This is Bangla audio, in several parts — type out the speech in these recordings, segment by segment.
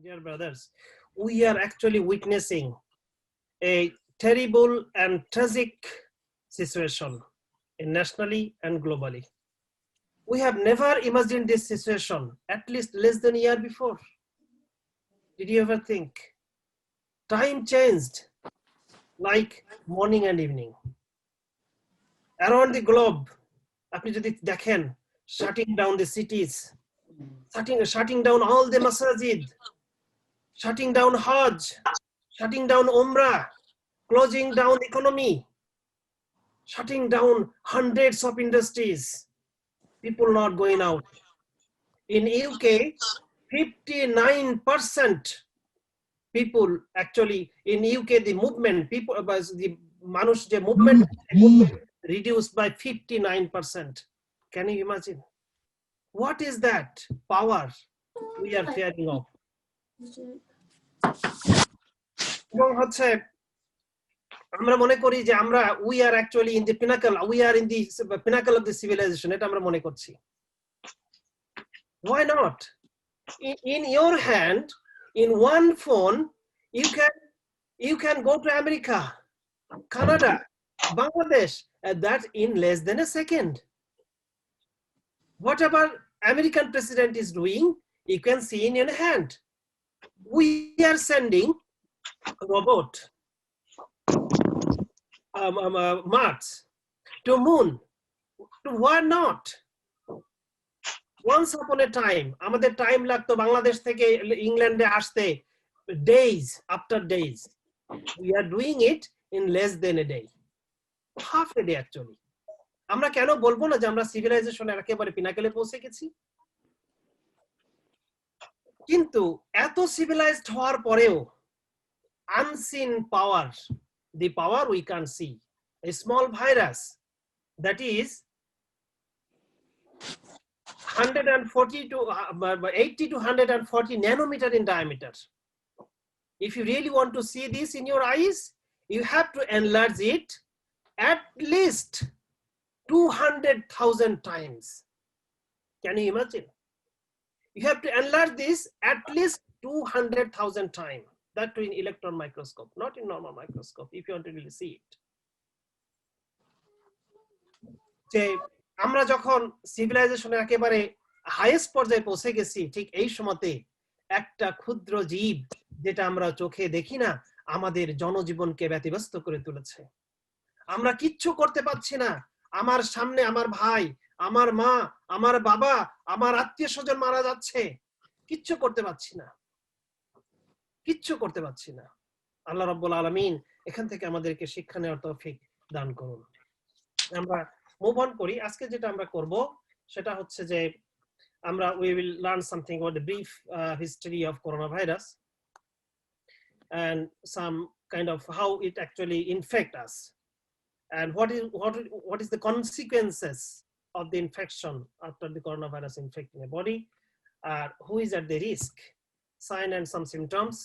Dear brothers, we are actually witnessing a terrible and tragic situation nationally and globally. We have never imagined this situation, at least less than a year before. Did you ever think? Time changed like morning and evening. Around the globe, আপনি যদি দেখেন, shutting down the cities, shutting down all the masajid, shutting down Hajj, shutting down Umrah, closing down economy, shutting down hundreds of industries, people not going out. In UK, 59% people actually in UK, the movement, people, the manush the movement reduced by 59%. Can you imagine? What is that power we are fearing of? এবং হচ্ছে আমরা মনে করি যে আমরা we are actually in the pinnacle, we are in the pinnacle of the civilization, এটা আমরা মনে করছি. Why not? In your hand, in one phone, you can go to America, Canada, Bangladesh, and that in less than a second. Whatever American president is doing, you can see in your hand. We are sending a robot, Mars, to moon. Why not? Once upon a time, আমাদের টাইম লাগতো বাংলাদেশ থেকে ইংল্যান্ডে আসতে days after days. We are doing it in less than a day, half a day actually. আমরা কেন বলবো না যে আমরা সিভিলাইজেশনের একেবারে পিনাকেলে পৌঁছে গেছি? কিন্তু এত সিভিলাইজড হওয়ার পরেও unseen power, the power we can't see, a small virus that is 140 to 80 to 140 nanometer in diameter. If you really want to see this in your eyes, you have to enlarge it at least 200,000 times. Can you imagine? You have to enlarge this at least 200,000 times. That too in electron microscope, not in normal microscope, if you want to really see it. যে আমরা যখন সিভিলাইজেশনের একেবারে হাইয়েস্ট পর্যায়ে পৌঁছে গেছি, ঠিক এই সময়তে একটা ক্ষুদ্র জীব যেটা আমরা চোখে দেখি না আমাদের জনজীবনকে ব্যতিব্যস্ত করে তুলেছে। আমরা কিচ্ছু করতে পারছি না। আমার সামনে আমার ভাই, আমার মা, আমার বাবা, আমার আত্মীয় স্বজন মারা যাচ্ছে, কিচ্ছু করতে পারছি না, কিচ্ছু করতে পারছি না। আল্লাহ রাব্বুল আলামিন এখান থেকে আমাদেরকে শিক্ষা নেওয়ার তৌফিক দান করুন। আমরা মুভ অন করি। আজকে যেটা আমরা করব সেটা হচ্ছে যে আমরা we will learn something about the brief history of coronavirus and some kind of how it actually infect us and what is the consequences of the infection after the coronavirus infecting a body, who is at the risk, sign and some symptoms,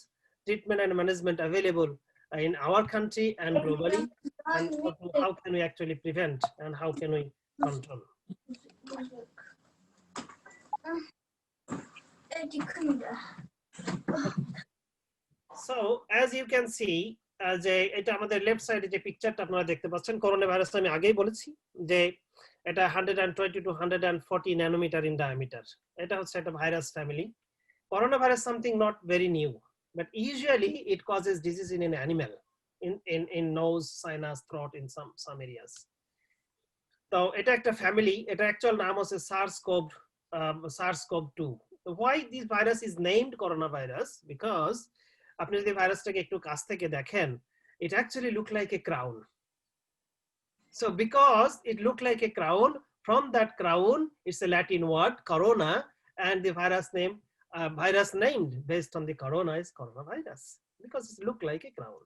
treatment and management available in our country and globally, and how can we actually prevent and how can we control. So as you can see, যে এটা আমাদের লেফট সাইডে যে পিকচারটা আপনারা দেখতে পাচ্ছেন, করোনা ভাইরাস আমি আগেই বলেছি যে এটা 120 to 140 ন্যানোমিটার ইন ডায়ামিটার। এটা হচ্ছে একটা virus family. Corona virus something not very new, but usually it causes disease in an animal, in nose, sinus, throat, in some areas. So এটা একটা ফ্যামিলি, এটা অ্যাকচুয়াল নাম হচ্ছে SARS-CoV-2. Why this virus is named coronavirus? Because আপনি যদি ভাইরাসটাকে একটু কাছ থেকে দেখেন, it actually look like a crown. So because it looked like a crown, from that crown it's a Latin word corona, and the virus named based on the corona is coronavirus because it looked like a crown.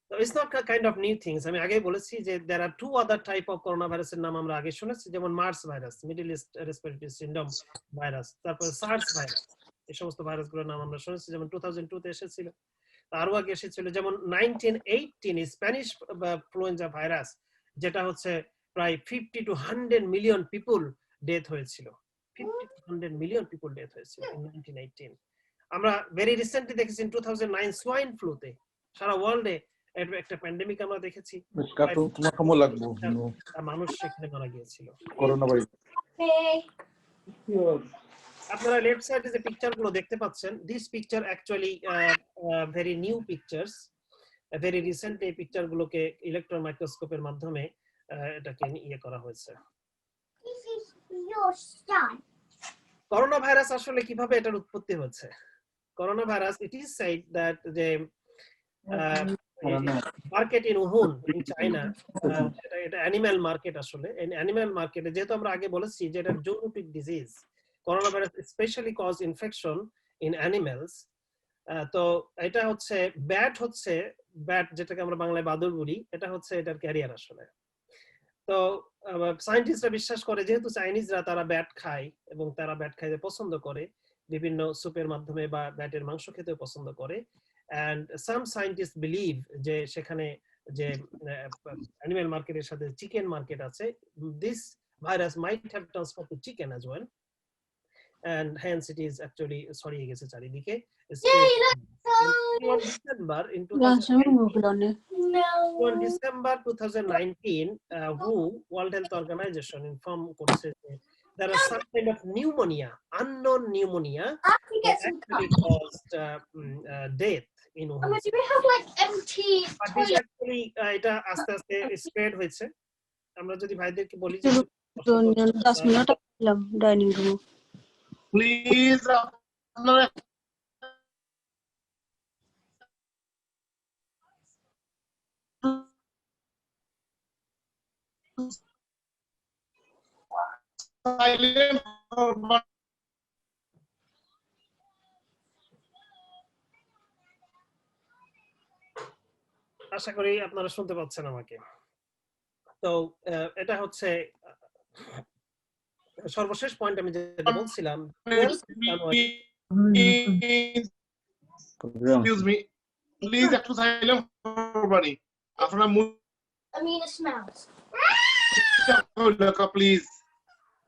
So it's not a kind of new things. আমি আগে বলেছি যে there are two other type of coronavirus এর নাম আমরা আগে শুনেছি, যেমন MERS virus, middle east respiratory syndrome virus, তারপর সার্স ভাইরাস, এই সমস্ত ভাইরাসগুলোর নাম আমরা শুনেছি, যেমন 2002 তে এসেছিল, আরো আগে এসেছিল যেমন 1918 স্প্যানিশ ফ্লুয়েঞ্জা ভাইরাস, যেটা হচ্ছে প্রায় 50 to 100 মিলিয়ন পিপল ডেথ হয়েছিল, 50 to 100 মিলিয়ন পিপল ডেথ হয়েছিল in 1918. আমরা ভেরি রিসেন্টলি দেখেছি 2009 সোয়াইন ফ্লুতে সারা ওয়ার্ল্ডে একটা প্যান্ডেমিক আমরা দেখেছি, মানুষ সেখানে মারা গিয়েছিল। আপনারা লেফট সাইডে যে পিকচার গুলো দেখতে পাচ্ছেন, this picture actually very new pictures, very recent এই পিকচার গুলোকে ইলেকট্রন মাইক্রোস্কোপের মাধ্যমে এটাকে ইয়ে করা হয়েছে। করোনা ভাইরাস আসলে কিভাবে এটার উৎপত্তি হয়েছে? Corona virus, it is said that যে market in Wuhan in China, এটা অ্যানিম্যাল মার্কেট, আসলে অ্যানিম্যাল মার্কেটে যেহেতু আমরা আগে বলেছি যে এটা zoonotic disease, corona virus specially cause infection in animals. তো এটা হচ্ছে ব্যাট যেটাকে আমরা বাংলায় বাদুড় বলি, এটা হচ্ছে এটার ক্যারিয়ার আসলে। তো সায়েন্টিস্টরা বিশ্বাস করে যেহেতু চাইনিজরা তারা ব্যাট খায় এবং তারা ব্যাট খাইতে পছন্দ করে, বিভিন্ন সুপের মাধ্যমে বা ব্যাটের মাংস খেতেও পছন্দ করে, and some scientists believe যে সেখানে যে অ্যানিম্যাল মার্কেটের সাথে চিকেন মার্কেট আছে, this virus might have transferred to chicken as well, and hence it is actually ছড়িয়ে গেছে চারিদিকে। On December 2019, WHO, World Health Organization, inform করেছে যে there is some kind of pneumonia, unknown pneumonia, that actually caused death in Wuhan. Do we have like empty But this actually এটা আস্তে আস্তে স্প্রেড হয়েছে। আমরা যদি ভাইদেরকে বলি যে 10 minute Aslam dining room, please আপনারা সাইলেন্ট আশা করি আপনারা শুনতে পাচ্ছেন আমাকে। তো এটা হচ্ছে সর্বশেষ পয়েন্ট আমি যেটা বলছিলাম, এক্সকিউজ মি প্লিজ একটু সাইলেন্ট করবানি আপনারা I mean, it smells. Please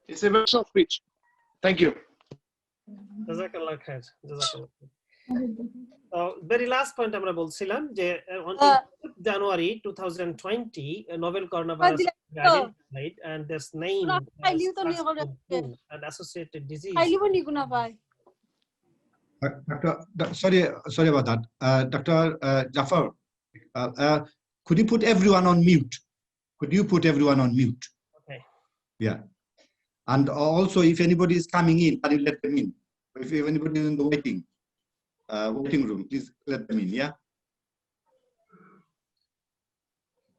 it's a very short speech thank you জাযাকাল্লাহ খাইর, জাযাকাল্লাহ। very last point আমরা বলছিলাম যে on January 2020 novel coronavirus identified and this name and associated disease. Sorry about that. Dr. Jafar, could you put everyone on mute? Could you put everyone on mute? Okay. Yeah. And also, if anybody is coming in, can you let them in? If anybody is in the waiting room, please let them in, yeah?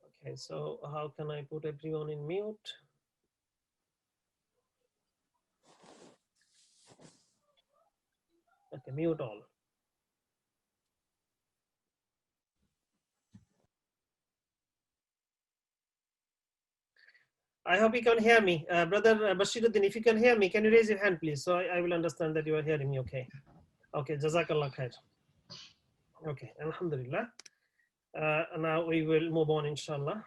Okay, so how can I put everyone in mute? Okay, mute all. I hope you can hear me. Brother Bashiruddin, if you can hear me, can you raise your hand, please? So I will understand that you are hearing me, okay? Okay, Jazakallah khair. Okay, Alhamdulillah. Now we will move on, inshallah.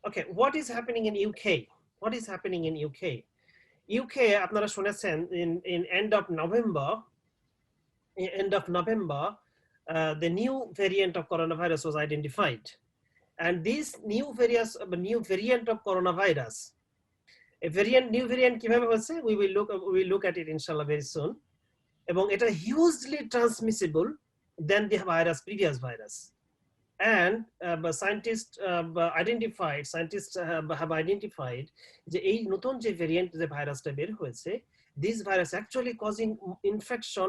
Okay, what is happening in UK? What is happening in UK? UK, আপনারা শুনেছেন, in end of November, the new variant of coronavirus was identified, and this new variant of coronavirus, new variant কিভাবে হচ্ছে, we will look at it inshallah very soon, এবং এটা hugely transmissible than the previous virus, and scientists have identified যে এই নতুন যে ভেরিয়েন্ট যে ভাইরাসটা বের হয়েছে, this virus actually causing infection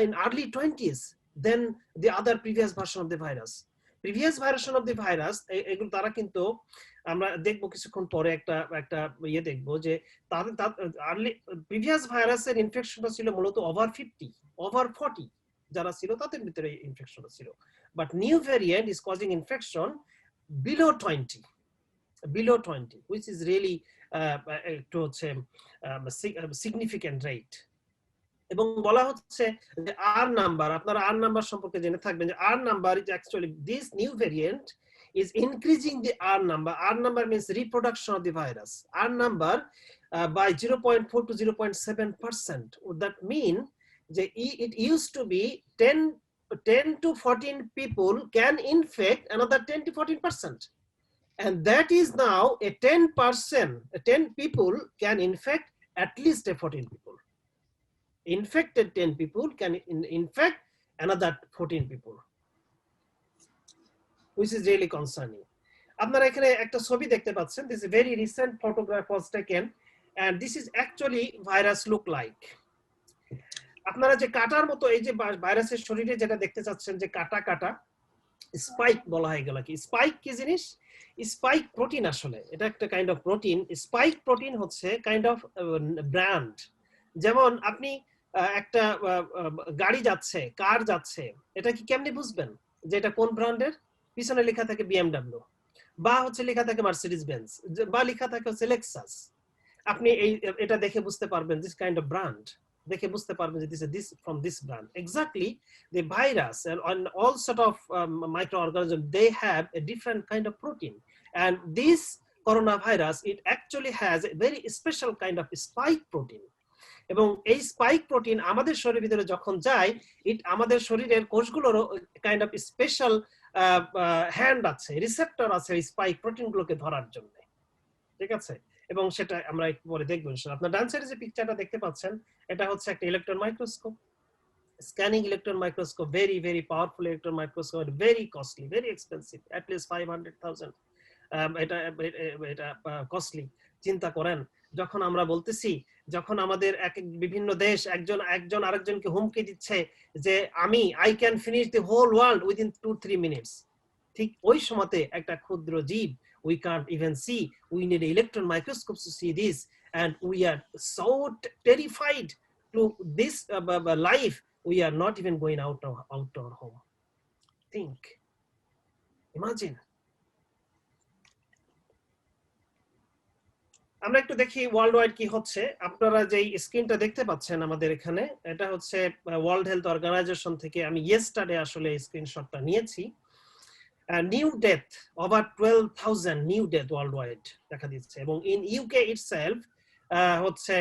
in early 20s than the other previous version of the virus. Previous version of the virus, এগুলো তারা কিন্তু আমরা দেখবো কিছুক্ষণ পরে একটা ইয়ে দেখবো যে তাদের প্রিভিয়াস ভাইরাসের ইনফেকশনটা ছিল মূলত ওভার 40 যারা ছিল তাদের ভিতরে ইনফেকশনটা ছিল, but new variant is causing infection below 20, which is really একটু হচ্ছে significant rate. এবং বলা হচ্ছে যে R নাম্বার, আপনারা R নাম্বার সম্পর্কে জেনে থাকবেন যে R number is actually this new variant is increasing the R number. R number means reproduction of the virus. R number by 0.4 to 0.7%. Would that mean that it used to be 10 to 14 people can infect another 10 to 14%. And that is now a 10%, 10 people can infect at least 14 people. Infected 10 people can infect another 14 people, which is really concerning. আপনারা এখানে একটা ছবি দেখতে পাচ্ছেন. This is a very recent photograph was taken, and this is actually virus look like. আপনারা যে কাটার মতো এই যে ভাইরাসের শরীরে যেটা দেখতে চাচ্ছেন যে কাটা কাটা স্পাইক বলা হয় গেল কি স্পাইক কি জিনিস স্পাইক প্রোটিন আসলে এটা একটা kind of protein spike protein হচ্ছে কাইন্ড অফ ব্র্যান্ড যেমন আপনি একটা গাড়ি যাচ্ছে কার যাচ্ছে এটা কি কেমনে বুঝবেন যে এটা কোন ব্র্যান্ডের পিছনে লেখা থাকে BMW বা হচ্ছে লেখা থাকে মার্সিডিজ বেঞ্জ বা লেখা থাকে হচ্ছে লেক্সাস আপনি এটা দেখে বুঝতে পারবেন দিস কাইন্ড অফ ব্র্যান্ড দেখে বুঝতে পারবেন যে this from this brand exactly the virus and all sort of microorganisms they have a different kind of protein and this coronavirus it actually has a very special kind of spike protein এবং এই স্পাইক প্রোটিন আমাদের শরীরের ভিতরে যখন যায় ইট আমাদের শরীরের কোষগুলোর কাইন্ড অফ স্পেশাল হ্যান্ড আছে রিসেপ্টর আছে স্পাইক প্রোটিনগুলোকে ধরার জন্য ঠিক আছে এবং সেটা আমরা একটু পরে দেখব ইনশাআল্লাহ আপনারা ডান সাইডে যে পিকচারটা দেখতে পাচ্ছেন এটা হচ্ছে একটা electron microscope scanning electron microscope very powerful electron microscope very costly very expensive at least 500,000 এটা কস্টলি চিন্তা করেন যখন আমরা বলতেছি যখন আমাদের বিভিন্ন দেশ একজন আরেকজনকে হুমকি দিচ্ছে যে I can finish the whole world within 2-3 minutes ঠিক ওই সময়তে একটা ক্ষুদ্র জীব we can't even see we need electron microscopes to see this and we are so terrified to this life we are not even going out our home think imagine আমরা একটু দেখি ওয়ার্ল্ড ওয়াইড কি হচ্ছে আপনারা যে স্ক্রিনটা দেখতে পাচ্ছেন আমাদের এখানে এটা হচ্ছে ওয়ার্ল্ড হেলথ অর্গানাইজেশন থেকে আমি ইয়েস্টারডে আসলে স্ক্রিনশটটা নিয়েছি new death over 12,000 new death world wide দেখা দিচ্ছে এবং ইন ইউকে ইটসেলফ হচ্ছে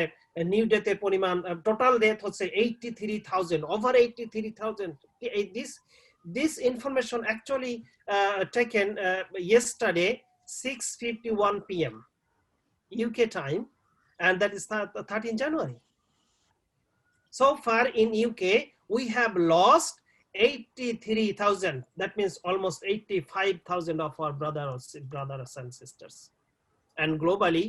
নিউ ডেথের পরিমাণ টোটাল ডেথ হচ্ছে 83,000 over 83,000 this information actually taken yesterday 6:51 p.m. UK time and that is 13 January. So far in UK we have lost 83,000 that means almost 85,000 of our brothers and sisters and globally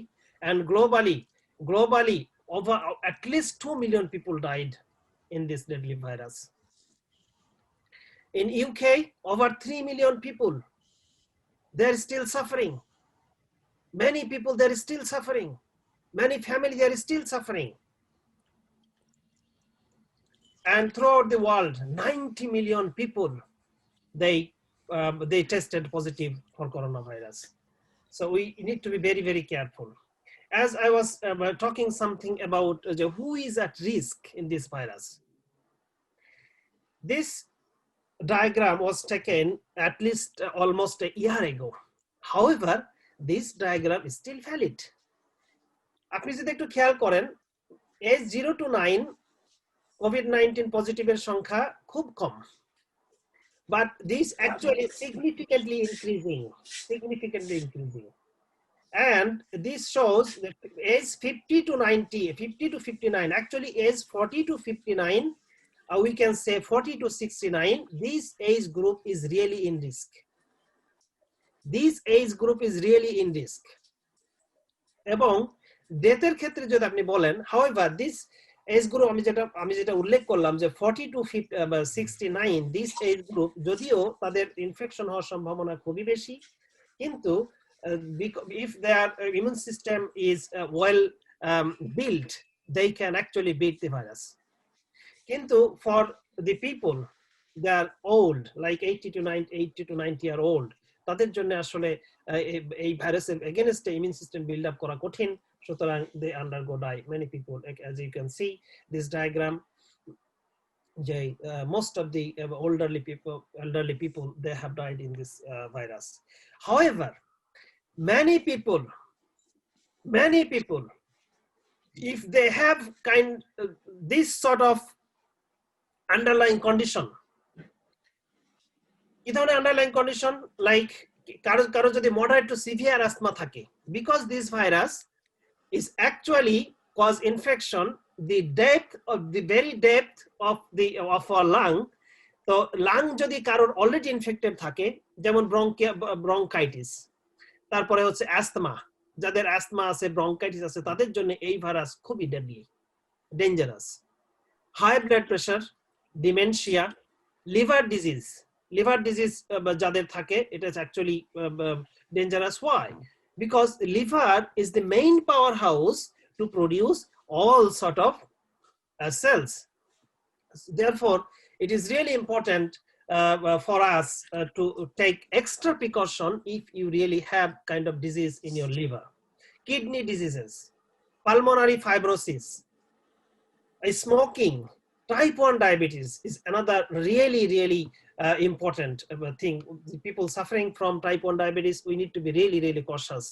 over at least 2 million people died in this deadly virus. In UK over 3 million people they're still suffering. Many people they're still suffering. Many families are still suffering. And throughout the world, 90 million people they tested positive for coronavirus. So we need to be very careful. As I was talking something about who is at risk in this virus. This diagram was taken at least almost a year ago. However, this diagram is still valid. আপনি যদি একটু খেয়াল করেন age 0 to 9 COVID-19 positive এর সংখ্যা খুব কম but this actually significantly increasing and this shows that age 50 to 59 actually age 40 to 59 we can say 40 to 69 this age group is really in risk. This age group is really in risk. এবং ডেথের ক্ষেত্রে যদি আপনি বলেন however this age group আমি যেটা উল্লেখ করলাম যে 40 to 69 this age group যদিও তাদের ইনফেকশন হওয়ার সম্ভাবনা খুবই বেশি কিন্তু if their immune system is well built they can actually beat the virus কিন্তু for the people they are old like 80 to 90 year old তাদের জন্য আসলে এই ভাইরাসের against immune system build up করা কঠিন সুতরাং they undergo die many people as you can see this diagram most of the elderly people they have died in this virus however many people if they have this sort of underlying condition, কি ধরনের underlying condition, like কারো যদি moderate to severe asthma থাকে, because this virus is actually cause infection the very depth of our lung. তো lung যদি কারোর already infected থাকে, যেমন bronchitis, তারপরে হচ্ছে asthma, যাদের asthma আছে, bronchitis আছে, তাদের জন্য এই ভাইরাস খুবই deadly, dangerous. High blood pressure, dementia, liver disease যাদের থাকে, it is actually dangerous. Why? Because liver is the main powerhouse to produce all sort of cells. Therefore, it is really important for us to take extra precaution if you really have kind of disease in your liver. Kidney diseases, pulmonary fibrosis, smoking, type 1 diabetes is another really important thing. People suffering from type 1 diabetes, we need to be really cautious.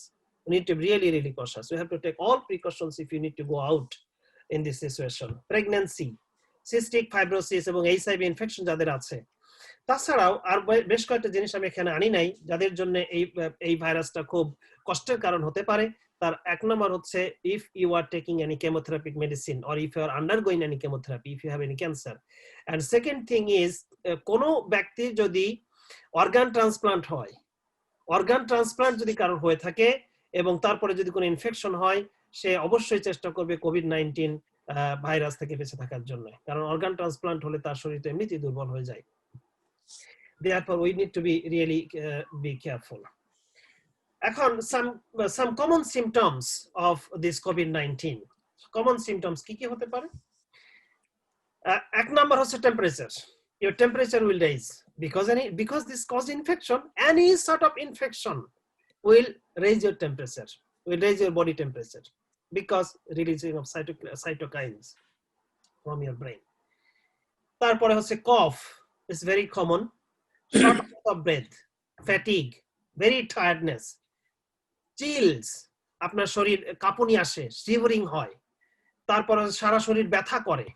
We need to be really cautious. We have to take all precautions if you need to go out in this situation. Pregnancy, cystic fibrosis এবং HIV infection যাদের আছে। তাছাড়াও আর বেশ কয়েকটা জিনিস আমি এখানে আনি নাই যাদের জন্য এই ভাইরাসটা খুব কষ্টের কারণ হতে পারে। তার এক নম্বর হচ্ছে if you are taking any chemotherapeutic medicine or if you are undergoing any chemotherapy, if you have any cancer. And second thing is কোনো ব্যক্তি যদি organ transplant হয়, organ transplant যদি কারোর হয়ে থাকে এবং তারপরে যদি কোনো ইনফেকশন হয়, সে অবশ্যই চেষ্টা করবে কোভিড-19 ভাইরাস থেকে বেঁচে থাকার জন্য, কারণ অর্গান ট্রান্সপ্লান্ট হলে তার শরীর এমনিতেই দুর্বল হয়ে যায়। Therefore, we need to be really be careful. এখন some common symptoms of this COVID-19. Common symptoms কি হতে পারে? এক নম্বর হচ্ছে temperature. Your temperature will rise because this cause infection. Any sort of infection will raise your temperature, will raise your body temperature because releasing of cytokines from your brain. তারপরে হচ্ছে cough is very common, shortness of breath, fatigue, very tiredness, chills, আপনার শরীর কাঁপুনি আসে, shivering হয়, তারপরে সারা শরীর ব্যথা করে,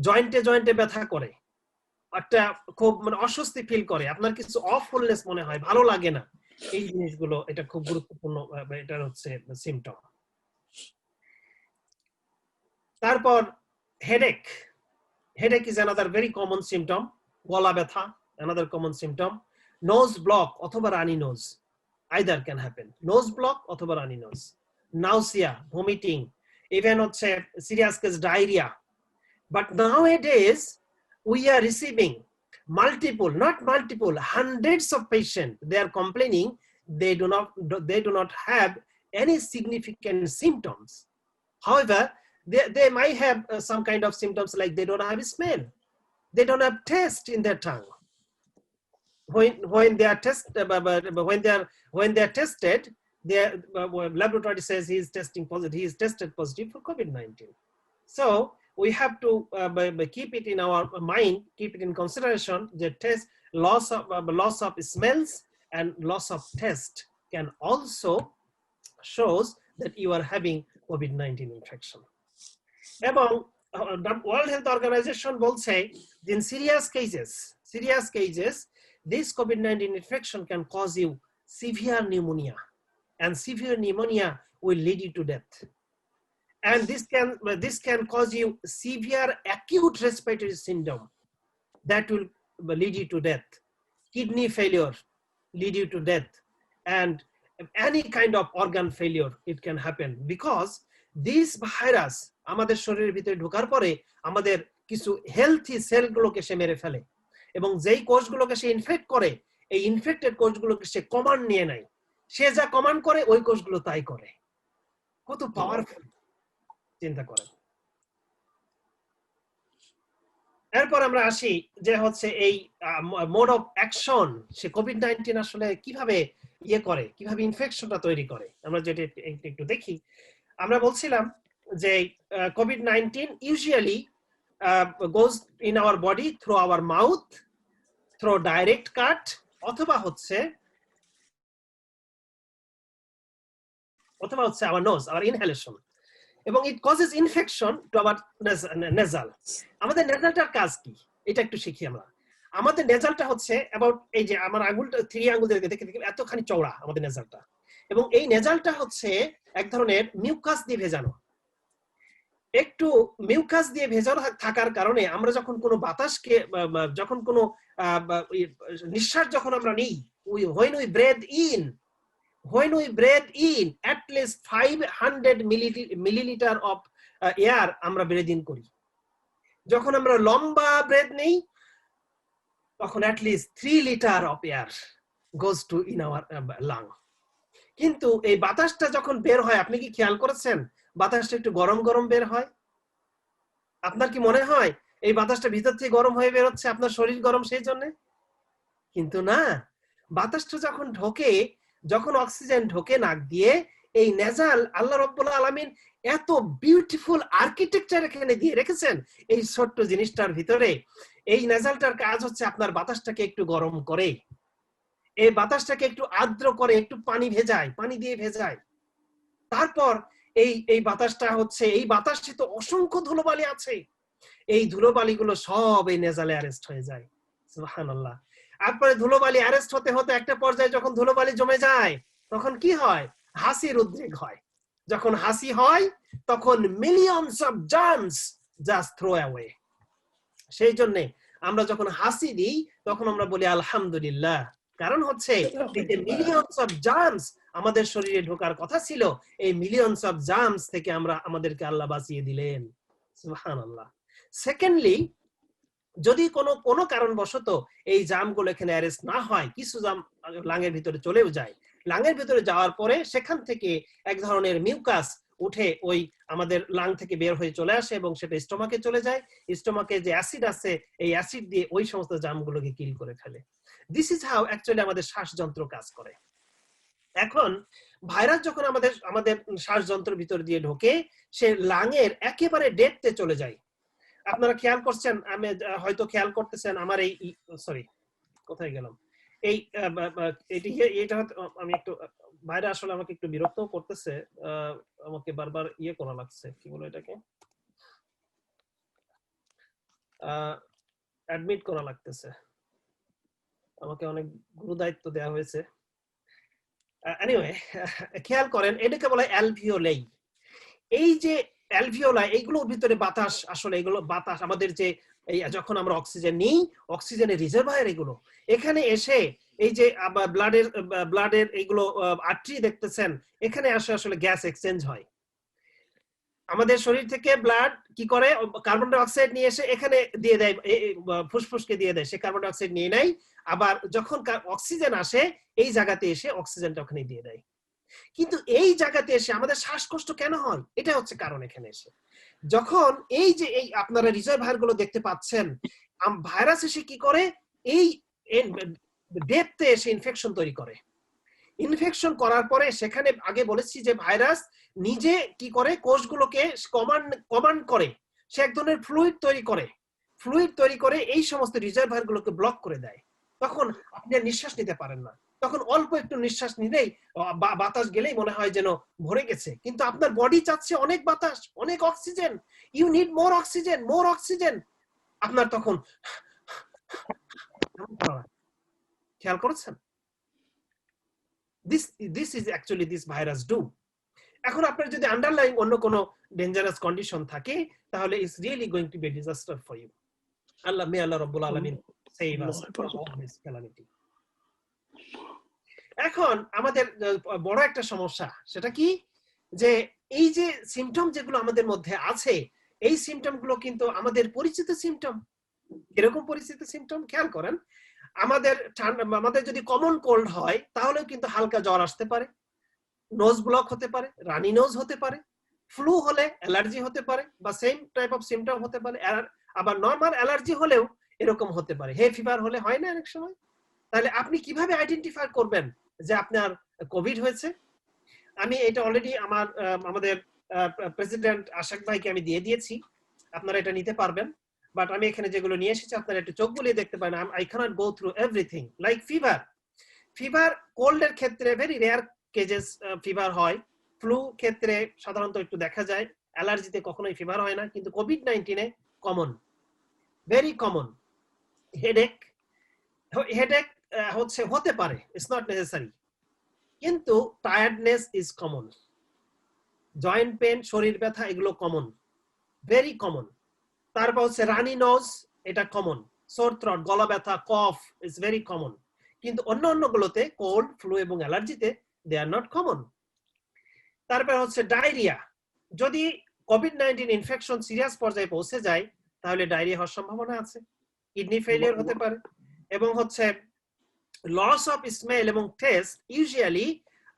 জয়েন্টে ব্যথা করে, একটা খুব অস্বস্তি ফিল করে, আপনার কিছু অফুলনেস মনে হয়, ভালো লাগে না, এই জিনিসগুলো এটা খুব গুরুত্বপূর্ণ, এটা হচ্ছে সিম্পটম। তারপর headache is another very common symptom, গলা ব্যথা another common symptom, nose block অথবা runny nose, either can happen, nose block অথবা runny nose, nausea, vomiting, even হচ্ছে serious case diarrhea. But nowadays we are receiving hundreds of patients, they are complaining they do not have any significant symptoms. However, they might have some kind of symptoms like they don't have smell, they don't have taste in their tongue. When they are tested, their laboratory says he is tested positive for COVID-19. So we have to keep it in our mind, keep it in consideration. The loss of smells and loss of taste can also shows that you are having COVID-19 infection. এবং World Health Organization বলছে in serious cases this COVID-19 infection can cause you severe pneumonia, and severe pneumonia will lead you to death. And this can cause you severe acute respiratory syndrome that will lead you to death. Kidney failure lead you to death, and any kind of organ failure it can happen because this virus আমাদের শরীরের ভিতরে ঢোকার পরে আমাদের কিছু হেলথি সেলগুলোকে সে মেরে ফেলে, এবং যেই কোষগুলোকে সে ইনফেক্ট করে, এই ইনফেক্টেড কোষগুলোকে সে কমান্ড নিয়ে নেয়, সে যা কমান্ড করে ওই কোষগুলো তাই করে। কত পাওয়ারফুল, চিন্তা করেন। এরপর আমরা আসি যে হচ্ছে এই mode of action, say COVID-19 আসলে কিভাবে করে, কিভাবে ইনফেকশনটা তৈরি করে, আমরা যেটা একটু দেখি। আমরা বলছিলাম যে COVID-19 usually goes in our body through our mouth, through direct cut, অথবা হচ্ছে our nose, our inhalation. এবং it causes infection to our nasal. আমাদের নেজালটার কাজ কি এটা একটু শিখি আমরা। আমাদের নেজালটা হচ্ছে অ্যাবাউট এই যে আমার আঙ্গুলটা 3 আঙ্গুল দেখে দেখে এতখানি চওড়া আমাদের নেজালটা, এবং এই নেজালটা হচ্ছে এক ধরনের মিউকাস দিয়ে ভেজানো। একটু মিউকাস দিয়ে ভেজানো থাকার কারণে আমরা যখন কোনো বাতাসকে যখন কোনো নিঃশ্বাস যখন আমরা নিই, when we breathe in at least 500 milliliter of air আমরা ব্রেথ ইন করি। যখন আমরা লম্বা ব্রেথ নেই তখন at least 3 liter of air goes to in our lung। কিন্তু এই বাতাসটা যখন বের হয়, আপনি কি খেয়াল করেছেন বাতাসটা একটু গরম গরম বের হয়? আপনার কি মনে হয় এই বাতাসটা ভিতর থেকে গরম হয়ে বের হচ্ছে, আপনার শরীর গরম সেই জন্য? কিন্তু না, বাতাসটা যখন ঢোকে, যখন অক্সিজেন ঢোকে নাক দিয়ে, এই নেজাল আল্লাহ রাব্বুল আলামিন এত বিউটিফুল আর্কিটেকচার এখানে দিয়ে রেখেছেন এই ছোট্ট জিনিসটার ভিতরে। এই নেজালটার কাজ হচ্ছে আপনার বাতাসটাকে একটু গরম করে, এই বাতাসটাকে একটু আর্দ্র করে, একটু পানি দিয়ে ভেজায়। তারপর এই বাতাসটা হচ্ছে, এই বাতাসে তো অসংখ্য ধুলোবালি আছে, এই ধুলোবালিগুলো সব এই নেজালে অ্যারেস্ট হয়ে যায়। সুবহানাল্লাহ। তারপরে ধুলোবালি অ্যারেস্ট হতে হতে একটা পর্যায়ে যখন ধুলোবালি জমে যায় তখন কি হয়? হাসির উদ্রেক হয়। যখন হাসি হয় তখন millions of germs just throw away. সেই জন্য আমরা যখন হাসি দিই তখন আমরা বলি আলহামদুলিল্লাহ, কারণ হচ্ছে এই যে মিলিয়নস অফ জার্মস আমাদের শরীরে ঢোকার কথা ছিল, এই মিলিয়নস অফ জার্মস থেকে আমাদেরকে আল্লাহ বাঁচিয়ে দিলেন। সুবহানাল্লাহ। সেকেন্ডলি, যদি কোনো কারণবশত এই জামগুলো এখানে অ্যারেস্ট না হয়, কিছু জাম লাঙের ভিতরে চলেও যায়, লাঙের ভিতরে যাওয়ার পরে সেখান থেকে এক ধরনের মিউকাস উঠে ওই আমাদের লাং থেকে বের হয়ে চলে আসে এবং সেটা স্টোমাকে চলে যায়। স্টোমাকে যে অ্যাসিড আছে, এই অ্যাসিড দিয়ে ওই সমস্ত জামগুলোকে কিল করে ফেলে। দিস ইজ হাউ অ্যাকচুয়ালি আমাদের শ্বাসযন্ত্র কাজ করে। এখন ভাইরাস যখন আমাদের শ্বাসযন্ত্রের ভিতর দিয়ে ঢোকে, সে লাঙের একেবারে ডেপথে চলে যায়। আপনারা খেয়াল করছেন, আমি হয়তো খেয়াল করতেছেন আমার এই সরি কোথায় গেলাম, এইটা আমি একটু বাইরে, আসলে আমাকে একটু বিরক্ত করতেছে, আমাকে বারবার করা লাগছে, কি বলে এটাকে, অ্যাডমিট করা লাগতেছে, আমাকে অনেক গুরু দায়িত্ব দেওয়া হয়েছে। এনিওয়ে, খেয়াল করেন, এটাকে বলা হয় অ্যালভিওলাই। এই যে অ্যালভিওলাই, এইগুলোর ভিতরে বাতাস, আসলে এগুলো বাতাস আমাদের যে যখন আমরা অক্সিজেন নিই, অক্সিজেনের রিজার্ভায়ার এগুলো এখানে এসে এই যে ব্লাডের এইগুলো আর্টারি দেখতেছেন, এখানে আসলে গ্যাস এক্সচেঞ্জ হয়। আমাদের শরীর থেকে ব্লাড কি করে, কার্বন ডাই অক্সাইড নিয়ে এসে এখানে দিয়ে দেয়, ফুসফুসকে দিয়ে দেয়, সে কার্বন ডাই অক্সাইড নিয়ে নেয়, আবার যখন অক্সিজেন আসে এই জায়গাতে এসে অক্সিজেনটা ওখানে দিয়ে দেয়। কিন্তু এই জায়গাতে এসে আমাদের শ্বাসকষ্ট কেন হয়? এটা হচ্ছে কারণ। এখানে এসে যখন এই যে আপনারা রিজার্ভায়ার গুলো দেখতে পাচ্ছেন, ভাইরাস এসে কি করে, এই ডেপথে এসে ইনফেকশন তৈরি করে। ইনফেকশন করার পরে সেখানে আগে বলেছি যে ভাইরাস নিজে কি করে, কোষগুলোকে কমান্ড করে, সে এক ধরনের ফ্লুইড তৈরি করে এই সমস্ত রিজার্ভায়ার গুলোকে ব্লক করে দেয়। তখন আপনি নিঃশ্বাস নিতে পারেন না, তখন অল্প একটু নিঃশ্বাস নিলেই বাতাস গেলেই মনে হয় যেন ভরে গেছে, কিন্তু আপনার বডি চাচ্ছে অনেক বাতাস, অনেক oxygen, you need more oxygen. আপনার তখন খেয়াল করেছেন? this is actually this virus do। এখন আপনার যদি আন্ডারলাইং অন্য কোনো ডেঞ্জারাস কন্ডিশন থাকে, তাহলে it's really going to be a disaster for you. May আল্লাহ রাব্বুল আলামিন save us from all this calamity. এখন আমাদের বড় একটা সমস্যা, সেটা কি, যে এই যে সিম্পটম যেগুলো আমাদের মধ্যে আছে, এই সিম্পটম গুলো কিন্তু আমাদের পরিচিত সিম্পটম। এরকম পরিচিত সিম্পটম খেয়াল করেন, আমাদের যদি কমন কোল্ড হয় তাহলেও কিন্তু হালকা জ্বর আসতে পারে, নোজ ব্লক হতে পারে, রানি নোজ হতে পারে, ফ্লু হলে অ্যালার্জি হতে পারে, বা সেম টাইপ অফ সিম্পটম হতে পারে। আবার নরমাল অ্যালার্জি হলেও এরকম হতে পারে, হে ফিভার হলে হয় না অনেক সময়। তাহলে আপনি কিভাবে আইডেন্টিফাই করবেন যে আপনার কোভিড হয়েছে? আমি এটা অলরেডি আমাদের প্রেসিডেন্ট আশাক ভাইকে আমি দিয়ে দিয়েছি, আপনারা এটা নিতে পারবেন। বাট আমি এখানে যেগুলো নিয়ে এসেছি আপনারা একটু চোখ বুলিয়ে দেখতে পারেন। I can't go through everything. Like fever কোল্ডের ক্ষেত্রে ভেরি রেয়ার কেজেস ফিভার হয়, ফ্লু ক্ষেত্রে সাধারণত একটু দেখা যায়, অ্যালার্জিতে কখনোই ফিভার হয় না, কিন্তু COVID-19 a common, very common. Headache হচ্ছে হতে পারে, ইটস নট নেসেসারি, কিন্তু tiredness is common. Joint pain, শরীর ব্যথা, এগুলো কমন, ভেরি কমন। তারপর হচ্ছে রানি নোজ, এটা কমন। সোর থ্রট, গলা ব্যথা, কফ ইজ ভেরি কমন। কিন্তু অন্যগুলোতে কোল্ড, ফ্লু এবং অ্যালার্জিতে দে আর নট কমন। তারপর হচ্ছে ডায়রিয়া। যদি কোভিড-19 ইনফেকশন সিরিয়াস পর্যায়ে পৌঁছে যায় তাহলে ডায়রিয়া হওয়ার সম্ভাবনা আছে, কিডনি ফেলিয়ার হতে পারে, এবং হচ্ছে লস অফ স্মেল এবং টেস্ট। ইউজুয়ালি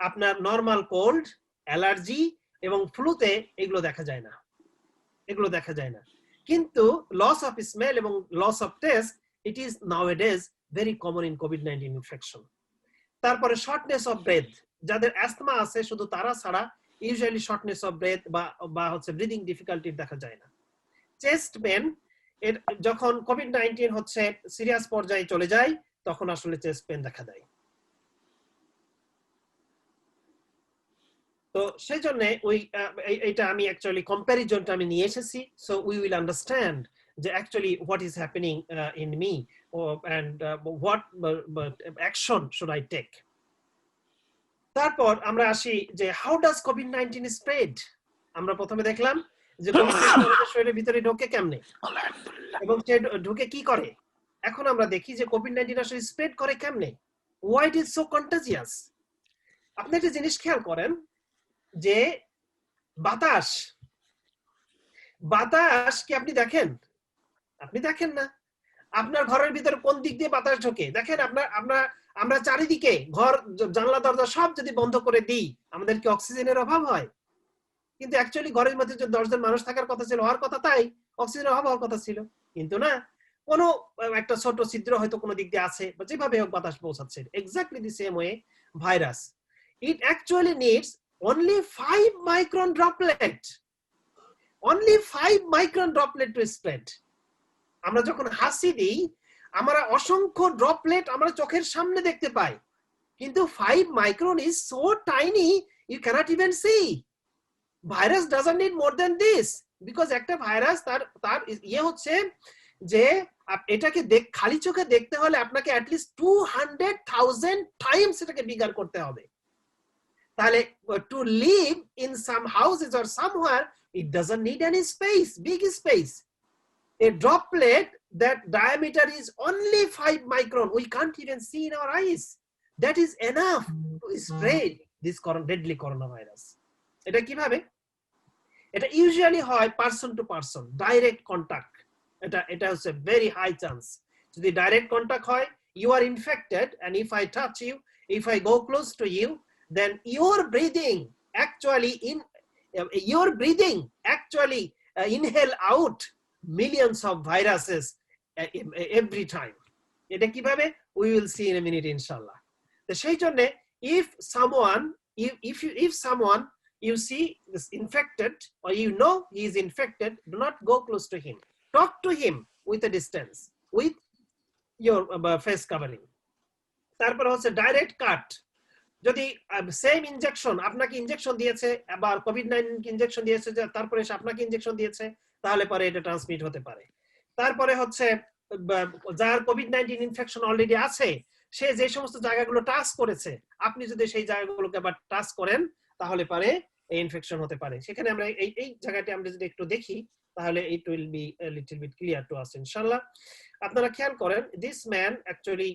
আপনার নরমাল কোল্ড, অ্যালার্জি এবং ফ্লুতে এগুলো দেখা যায় না, কিন্তু লস অফ স্মেল এবং loss of taste, it is nowadays very common in কোভিড-19 ইনফেকশন। তারপরে শর্টনেস অফ ব্রেথ, যাদের অ্যাস্তমা আছে শুধু তারা ছাড়া ইউজুয়ালি শর্টনেস অফ ব্রেথ বা হচ্ছে ব্রিদিং ডিফিকাল্টি দেখা যায় না। চেস্ট পেন, যখন কোভিড-19 হচ্ছে সিরিয়াস পর্যায়ে চলে যায় তখন আসলে চেস্ট পেন দেখা দেয়। তো সেই জন্য এইটা আমি অ্যাকচুয়ালি কম্প্যারিজনটা আমি নিয়ে এসেছি, সো উই উইল আন্ডারস্ট্যান্ড যে actually what is happening in me and what action should I take. তারপর আমরা আসি যে হাউ ডাজ কোভিড-19 স্প্রেড। আমরা প্রথমে দেখলাম যে শরীরের ভিতরে ঢোকে কেমনে এবং সে ঢুকে কি করে। এখন আমরা দেখি যে কোভিড-19 আসলে স্প্রেড করে কেমনে, why it is so contagious. আপনি একটা জিনিস খেয়াল করেন যে বাতাস কি আপনি দেখেন না? আপনার ঘরের ভিতরে কোন দিক দিয়ে বাতাস ঢোকে দেখেন? আমরা চারিদিকে ঘর, জানলা, দরজা সব যদি বন্ধ করে দিই আমাদের কি অক্সিজেনের অভাব হয়? কিন্তু অ্যাকচুয়ালি ঘরের মধ্যে যে 10 জন মানুষ থাকার কথা ছিল, হওয়ার কথা তাই, অক্সিজেনের অভাব হওয়ার কথা ছিল, কিন্তু না, কোনো একটা ছোট ছিদ্র হয়তো কোনো দিক দিয়ে আছে, বা যেভাবে হোক বাতাস পৌঁছাচ্ছে। Exactly the same way virus, it actually needs only 5 micron droplet, only 5 micron droplet to spread. আমরা যখন হাসি দিই আমরা অসংখ্য ড্রপলেট আমরা চোখের সামনে দেখতে পাই, কিন্তু 5 micron is so tiny you cannot even see. Virus doesn't need more than this, because একটা ভাইরাস তার ইয়ে হচ্ছে যে এটাকে খালি চোখে দেখতে হলে আপনাকে at least 200,000 times এটাকে বিগার করতে হবে। তাহলে to live in some houses or somewhere it doesn't need any space, big space. A droplet that diameter is only 5 micron, we can't even see in our eyes, that is enough to spread this deadly coronavirus. এটা কিভাবে? এটা ইউজুয়ালি হয় person to person, direct contact. এটা হচ্ছে ভেরি হাই চান্স। যদি ডাইরেক্ট কন্টাক্ট হয়, you are infected, and if I touch you, if I go close to you, then your breathing actually inhale out millions of viruses every time. এটা কিভাবে? We will see in a minute inshallah. তো সেই জন্য if someone you see is infected, or you know he is infected, do not go close to him. Talk to him with a distance, with your face covering. তারপর হচ্ছে ডাইরেক্ট কাট। যদি সেম ইনজেকশন, আপনাকে ইনজেকশন দিয়েছে, আবার কোভিড-19 ইনজেকশন দিয়েছে, তারপরে এসে আপনাকে ইনজেকশন দিয়েছে, তাহলে পরে এটা ট্রান্সমিট হতে পারে। তারপরে হচ্ছে যার কোভিড-19 ইনফেকশন অলরেডি আছে, সে যে সমস্ত জায়গাগুলো টাচ করেছে, আপনি যদি সেই জায়গাগুলোকে আবার টাচ করেন তাহলে পরে এই ইনফেকশন হতে পারে। সেখানে আমরা এই জায়গাটি আমরা যদি একটু দেখি তাহলে it will be a little bit clear to us ইনশাআল্লাহ। আপনারা খেয়াল করেন, দিস ম্যান অ্যাকচুয়ালি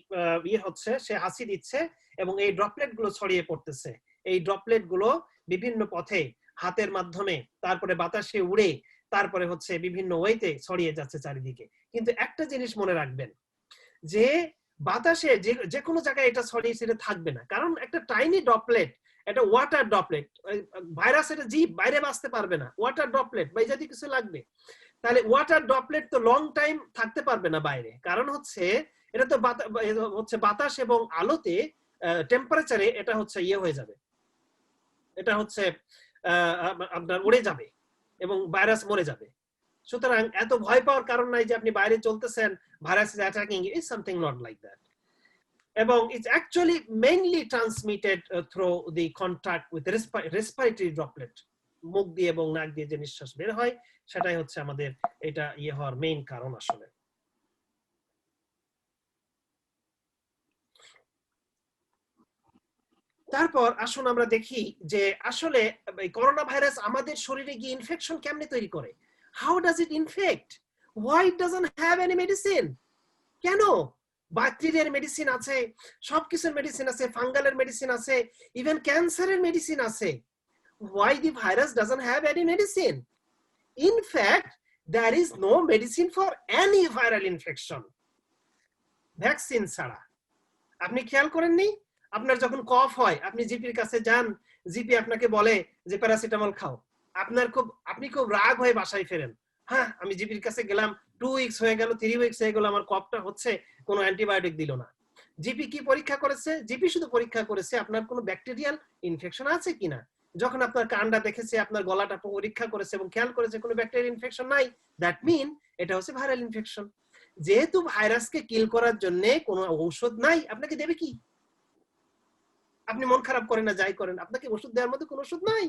হচ্ছে সে হাসি দিচ্ছে এবং এই ড্রপলেট গুলো ছড়িয়ে পড়তেছে। এই ড্রপলেট গুলো বিভিন্ন পথে, হাতের মাধ্যমে, তারপরে বাতাসে উড়ে, তারপরে হচ্ছে বিভিন্ন ওয়েতে ছড়িয়ে যাচ্ছে চারিদিকে। কিন্তু একটা জিনিস মনে রাখবেন যে বাতাসে যে কোনো জায়গায় এটা ছড়িয়ে ছিটে থাকবে না, কারণ একটা টাইনি ড্রপলেট, এটা ওয়াটার ড্রপলেট, ভাইরাস এটা জীব বাইরে বাঁচতে পারবে না, ওয়াটার ড্রপলেট বা এই জাতীয় কিছু লাগবে। তাহলে ওয়াটার ড্রপলেট তো লং টাইম থাকতে পারবে না বাইরে, কারণ হচ্ছে এটা তো বাতাস এবং আলোতে টেম্পারেচারে এটা হচ্ছে ইয়ে হয়ে যাবে, এটা হচ্ছে আপনার উড়ে যাবে এবং ভাইরাস মরে যাবে। সুতরাং এত ভয় পাওয়ার কারণ নাই যে আপনি বাইরে চলতেছেন, virus is attacking, is something not like that. এবং it's actually mainly transmitted through the contact with respiratory droplet, মুখ দিয়ে এবং নাক দিয়ে যে নিঃশ্বাস বের হয় সেটাই হচ্ছে আমাদের এটা হওয়ার মেইন কারণ আসলে। তারপর আসুন আমরা দেখি যে আসলে করোনা ভাইরাস আমাদের শরীরে গিয়ে ইনফেকশন কেমনে তৈরি করে। How does it infect? Why it doesn't have any medicine? কেন? ব্যাকটেরিয়ার মেডিসিন আছে, সবকিছুর মেডিসিন আছে, ফাঙ্গালের মেডিসিন আছে, ইভেন ক্যান্সারের মেডিসিন আছে। Why the virus doesn't have any medicine? In fact, there is no medicine for any viral infection. Vaccine ছাড়া। আপনি খেয়াল করেননি? আপনার যখন কফ হয় আপনি জিপির কাছে যান, জিপি আপনাকে বলে যে প্যারাসিটামল খাও। আপনি খুব রাগ হয়ে বাসায় ফেরেন। হ্যাঁ, আমি জিপির কাছে গেলাম, 2 উইকস হয়ে গেল, 3 উইকস হয়ে গেল, আমার কফটা হচ্ছে, কোনো অ্যান্টিবায়োটিক দিল না। জিপি কি পরীক্ষা করেছে? জিপি শুধু পরীক্ষা করেছে আপনার কোনো ব্যাকটেরিয়াল ইনফেকশন আছে কিনা। যখন আপনার কানটা দেখেছে, আপনার গলাটা পরীক্ষা করেছে এবং খেয়াল করেছে কোনো ব্যাকটেরিয়াল ইনফেকশন নাই, দ্যাট মিন এটা হচ্ছে ভাইরাল ইনফেকশন। যেহেতু ভাইরাসকে কিল করার জন্য কোনো ঔষধ নাই, আপনাকে দেবে কি? আপনি মন খারাপ করেন না যাই করেন, আপনাকে ওষুধ দেওয়ার মধ্যে কোনো ওষুধ নাই।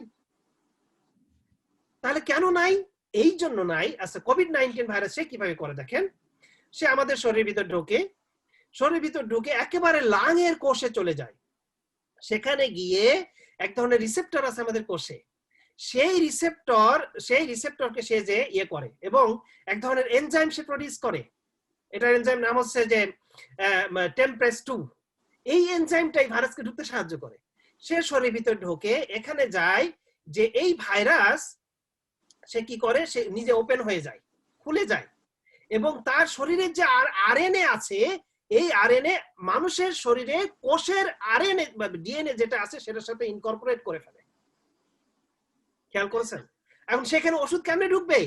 তাহলে কেন নাই? এই জন্য নাই। আচ্ছা, কোভিড-19 ভাইরাস সে কিভাবে করে দেখেন। সে আমাদের শরীরের ভিতর ঢোকে একেবারে লাংয়ের কোষে চলে যায়। সেখানে গিয়ে এক ধরনের রিসেপ্টর আছে আমাদের কোষে, সেই রিসেপ্টরকে সে যে করে এবং এক ধরনের এনজাইম সে প্রডিউস করে। এটার এনজাইম নাম হচ্ছে যে টেম্প্রেস 2। এই এনজাইমটাই ভাইরাসকে ঢুকতে সাহায্য করে। সে শরীরের ভিতর ঢোকে, এখানে যায় যে এই ভাইরাস সে কি করে, সে নিজে ওপেন হয়ে যায়, খুলে যায় এবং তার শরীরের যে আরএনএ আছে, এই আরএনএ মানুষের শরীরে কোষের আরএনএ বা ডিএনএ যেটা আছে সেটার সাথে ইনকর্পোরেট করে ফেলে। খেয়াল করেছেন? এখন সেখানে ওষুধ কেমনে ঢুকবে?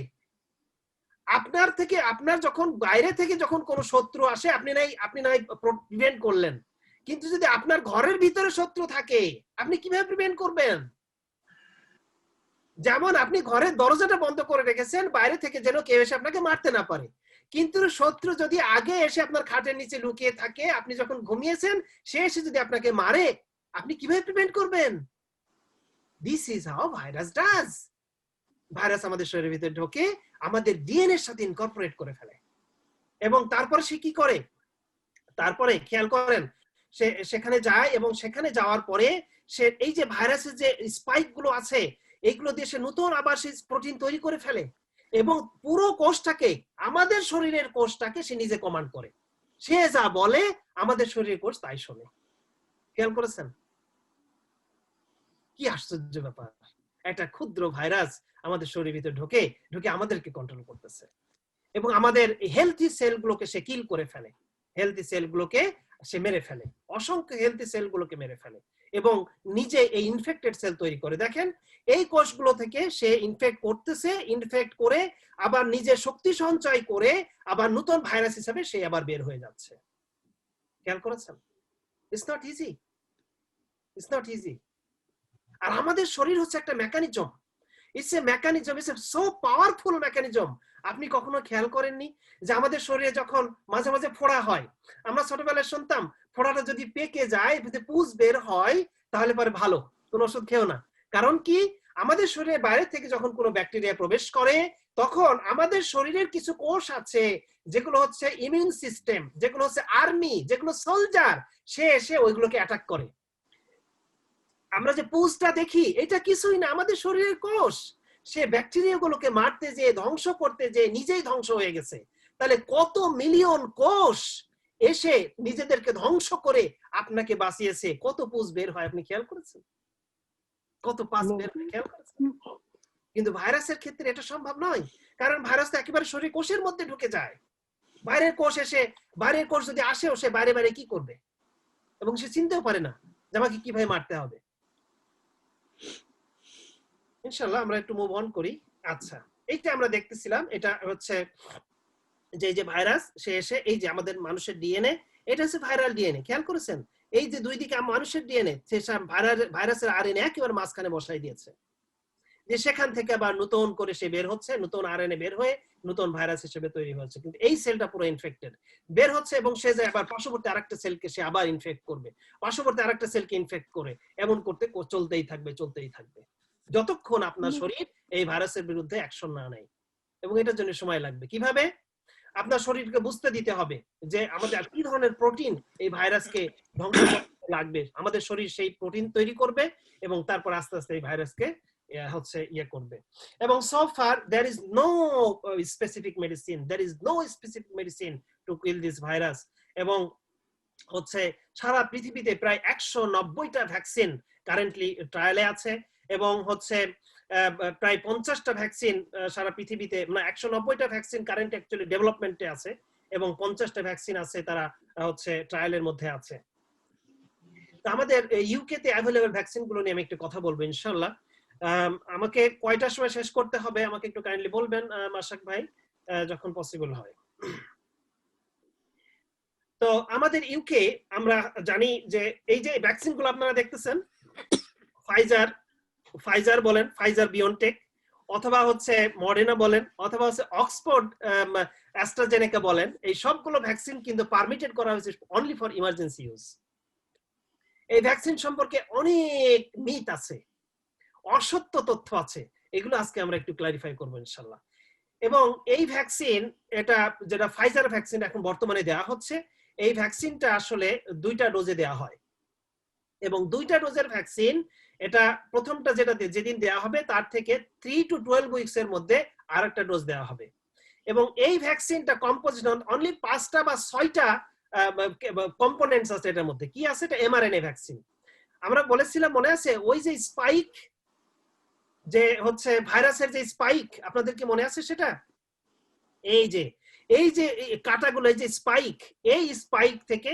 আপনার যখন বাইরে থেকে যখন কোনো শত্রু আসে, আপনি নাই প্রিভেন্ট করলেন, কিন্তু যদি আপনার ঘরের ভিতরে শত্রু থাকে আপনি কিভাবে প্রিভেন্ট করবেন? যেমন আপনি ঘরের দরজাটা বন্ধ করে রেখেছেন বাইরে থেকে যেন কেউ এসে আপনাকে মারতে না পারে, কিন্তু শত্রু যদি আগে এসে আপনার খাটের নিচে লুকিয়ে থাকে, আপনি যখন ঘুমিয়েছেন সে এসে যদি আপনাকে মারে, আপনি কিভাবে প্রিভেন্ট করবেন? This is how virus does. Virus আমাদের শরীরের ভিতরে ঢোকে, আমাদের ডিএনএ এর সাথে ইনকর্পোরেট করে ফেলে এবং তারপরে সে কি করে? তারপরে খেয়াল করেন, সে সেখানে যায় এবং সেখানে যাওয়ার পরে সে এই যে ভাইরাসের যে স্পাইক গুলো আছে এইগুলো দিয়ে সে নতুন আবার সেই প্রোটিন তৈরি করে ফেলে এবং পুরো কোষটাকে, আমাদের শরীরের কোষটাকে সে নিজে কমান্ড করে। সে যা বলে আমাদের শরীরের কোষ তাই শোনে। খেয়াল করেছেন? কি আশ্চর্য ব্যাপার! একটা ক্ষুদ্র ভাইরাস আমাদের শরীরের ভিতরে ঢুকে আমাদেরকে কন্ট্রোল করতেছে এবং আমাদের হেলথি সেলগুলোকে সে কিল করে ফেলে, হেলথি সেলগুলোকে সে মেরে ফেলে, অসংখ্য হেলথি সেলগুলোকে মেরে ফেলে এবং নিজে এই ইনফেক্টেড সেল তৈরি করে। দেখেন, এই কোষগুলো থেকে সে ইনফেক্ট করে আবার নিজে শক্তি সঞ্চয় করে আবার নতুন ভাইরাস হিসেবে সে আবার বের হয়ে যাচ্ছে। খেয়াল করেছেন? It's not easy. আর আমাদের শরীর হচ্ছে একটা mechanism. It's a so powerful mechanism. আপনি কখনো খেয়াল করেননি যে আমাদের শরীরে যখন মাঝে মাঝে ফোড়া হয়, আমরা ছোটবেলায় শুনতাম ফোড়াটা যদি পেকে যায়, যদি পুজ বের হয় তাহলে পরে ভালো, কোনো ওষুধ খেও না। কারণ কি? আমাদের শরীরের বাইরে থেকে যখন কোনো ব্যাকটেরিয়া প্রবেশ করে তখন আমাদের শরীরের কিছু কোষ আছে যেগুলো হচ্ছে ইমিউন সিস্টেম, যেগুলো হচ্ছে আর্মি, যেগুলো সোলজার, সে এসে ওইগুলোকে অ্যাটাক করে। আমরা যে পুজটা দেখি এটা কিছুই না, আমাদের শরীরের কোষ। সে ব্যাকটেরিয়াগুলোকে মারতে যেয়ে, ধ্বংস করতে যেয়ে নিজেই ধ্বংস হয়ে গেছে। তাহলে কত মিলিয়ন কোষ এসে নিজেদেরকে ধ্বংস করে আপনাকে বাঁচিয়েছে। কত পুজ বের হয় আপনি খেয়াল করেছেন? কত পাস বের হয় খেয়াল করেছেন? কিন্তু ভাইরাসের ক্ষেত্রে এটা সম্ভব নয়, কারণ ভাইরাস তো একেবারে শরীর কোষের মধ্যে ঢুকে যায়। বাইরের কোষ যদি আসেও সে বাইরে কি করবে এবং সে চিনতেও পারে না যে আমাকে কিভাবে মারতে হবে। ইনশাআল্লাহ আমরা একটু মুভ অন করি। আচ্ছা, এইটা আমরা দেখতেছিলাম, এটা হচ্ছে যে ভাইরাস সে এসে এই যে আমাদের মানুষের ডিএনএ, এটা হচ্ছে ভাইরাল ডিএনএ। খেয়াল করেছেন? এই যে দুই দিকে মানুষের ডিএনএ, সে ভাইরাসের আরএনএ একেবারে মাঝখানে বসাই দিয়েছে, যে সেখান থেকে আবার নতুন করে সে বের হচ্ছে, নতুন আরএনএ বের হয়ে নতুন ভাইরাস হিসেবে তৈরি হচ্ছে। কিন্তু এই সেলটা পুরো ইনফেক্টেড, বের হচ্ছে এবং সে যে আবার পার্শ্ববর্তী আরেকটা সেলকে সে আবার ইনফেক্ট করবে, পার্শ্ববর্তী আরেকটা সেলকে ইনফেক্ট করে, এমন করতে চলতেই থাকবে। যতক্ষণ আপনার শরীর এই ভাইরাসের বিরুদ্ধে অ্যাকশন না নেয়, এবং এটার জন্য সময় লাগবে। কিভাবে? আপনার শরীরকে বুঝতে দিতে হবে যে আমাদের কি ধরনের প্রোটিন এই ভাইরাসকে ধ্বংস করতে লাগবে। আমাদের শরীর সেই প্রোটিন তৈরি করবে এবং তারপর আস্তে আস্তে এই ভাইরাসকে হচ্ছে ইয়ে করবে। এবং so far there is no specific medicine to kill this virus, এবং হচ্ছে সারা পৃথিবীতে প্রায় 190টা ভ্যাকসিন কারেন্টলি ট্রায়ালে আছে, এবং হচ্ছে প্রায় 50টা ভ্যাকসিন সারা পৃথিবীতে, মানে 190টা ভ্যাকসিন কারেন্ট অ্যাকচুয়ালি ডেভেলপমেন্টে আছে, এবং 50টা ভ্যাকসিন আছে তারা হচ্ছে ট্রায়ালের মধ্যে আছে। তো আমাদের ইউকে তে অ্যাভেলেবল ভ্যাকসিন গুলো নিয়ে আমি একটু কথা বলবো ইনশাআল্লাহ। আমাকে কয়টার সময় শেষ করতে হবে আমাকে একটু কাইন্ডলি বলবেন মাশাক ভাই, যখন পসিবল হয়। তো আমাদের ইউকে আমরা জানি যে এই যে ভ্যাকসিন গুলো আপনারা দেখতেছেন, ফাইজার বলেন, ফাইজার বিয়নটেক, অথবা হচ্ছে মডার্না বলেন, অথবা হচ্ছে অক্সফোর্ড অ্যাস্ট্রাজেনেকা বলেন, এই সবগুলো ভ্যাকসিন কিন্তু পারমিটেড করা হয়েছে অনলি ফর ইমার্জেন্সি ইউজ। এই ভ্যাকসিন সম্পর্কে অনেক মিথ আছে, অসত্য তথ্য আছে, এগুলো আজকে আমরা একটু ক্লারিফাই করবো ইনশাআল্লাহ। এবং এই ভ্যাকসিন, এটা যেটা ফাইজার ভ্যাকসিন এখন বর্তমানে দেওয়া হচ্ছে, এই ভ্যাকসিনটা আসলে 2টা ডোজে দেওয়া হয়, এবং 2টা ডোজের ভ্যাকসিন, এটা প্রথমটা যেটা যেদিন দেওয়া হবে তার থেকে 3 to 12 উইকস এর মধ্যে আরেকটা ডোজ দেওয়া হবে। এবং এই ভ্যাকসিনটা কম্পোজিট অনলি 5টা বা 6টা কম্পোনেন্টস আছে এটার মধ্যে। কি আছে? এটা এমআরএনএ ভ্যাকসিন। আমরা বলেছিলাম মনে আছে ওই যে স্পাইক, যে হচ্ছে ভাইরাসের যে স্পাইক, আপনাদের কি মনে আছে সেটা? এই যে কাঁটাগুলো, এই যে স্পাইক, এই স্পাইক থেকে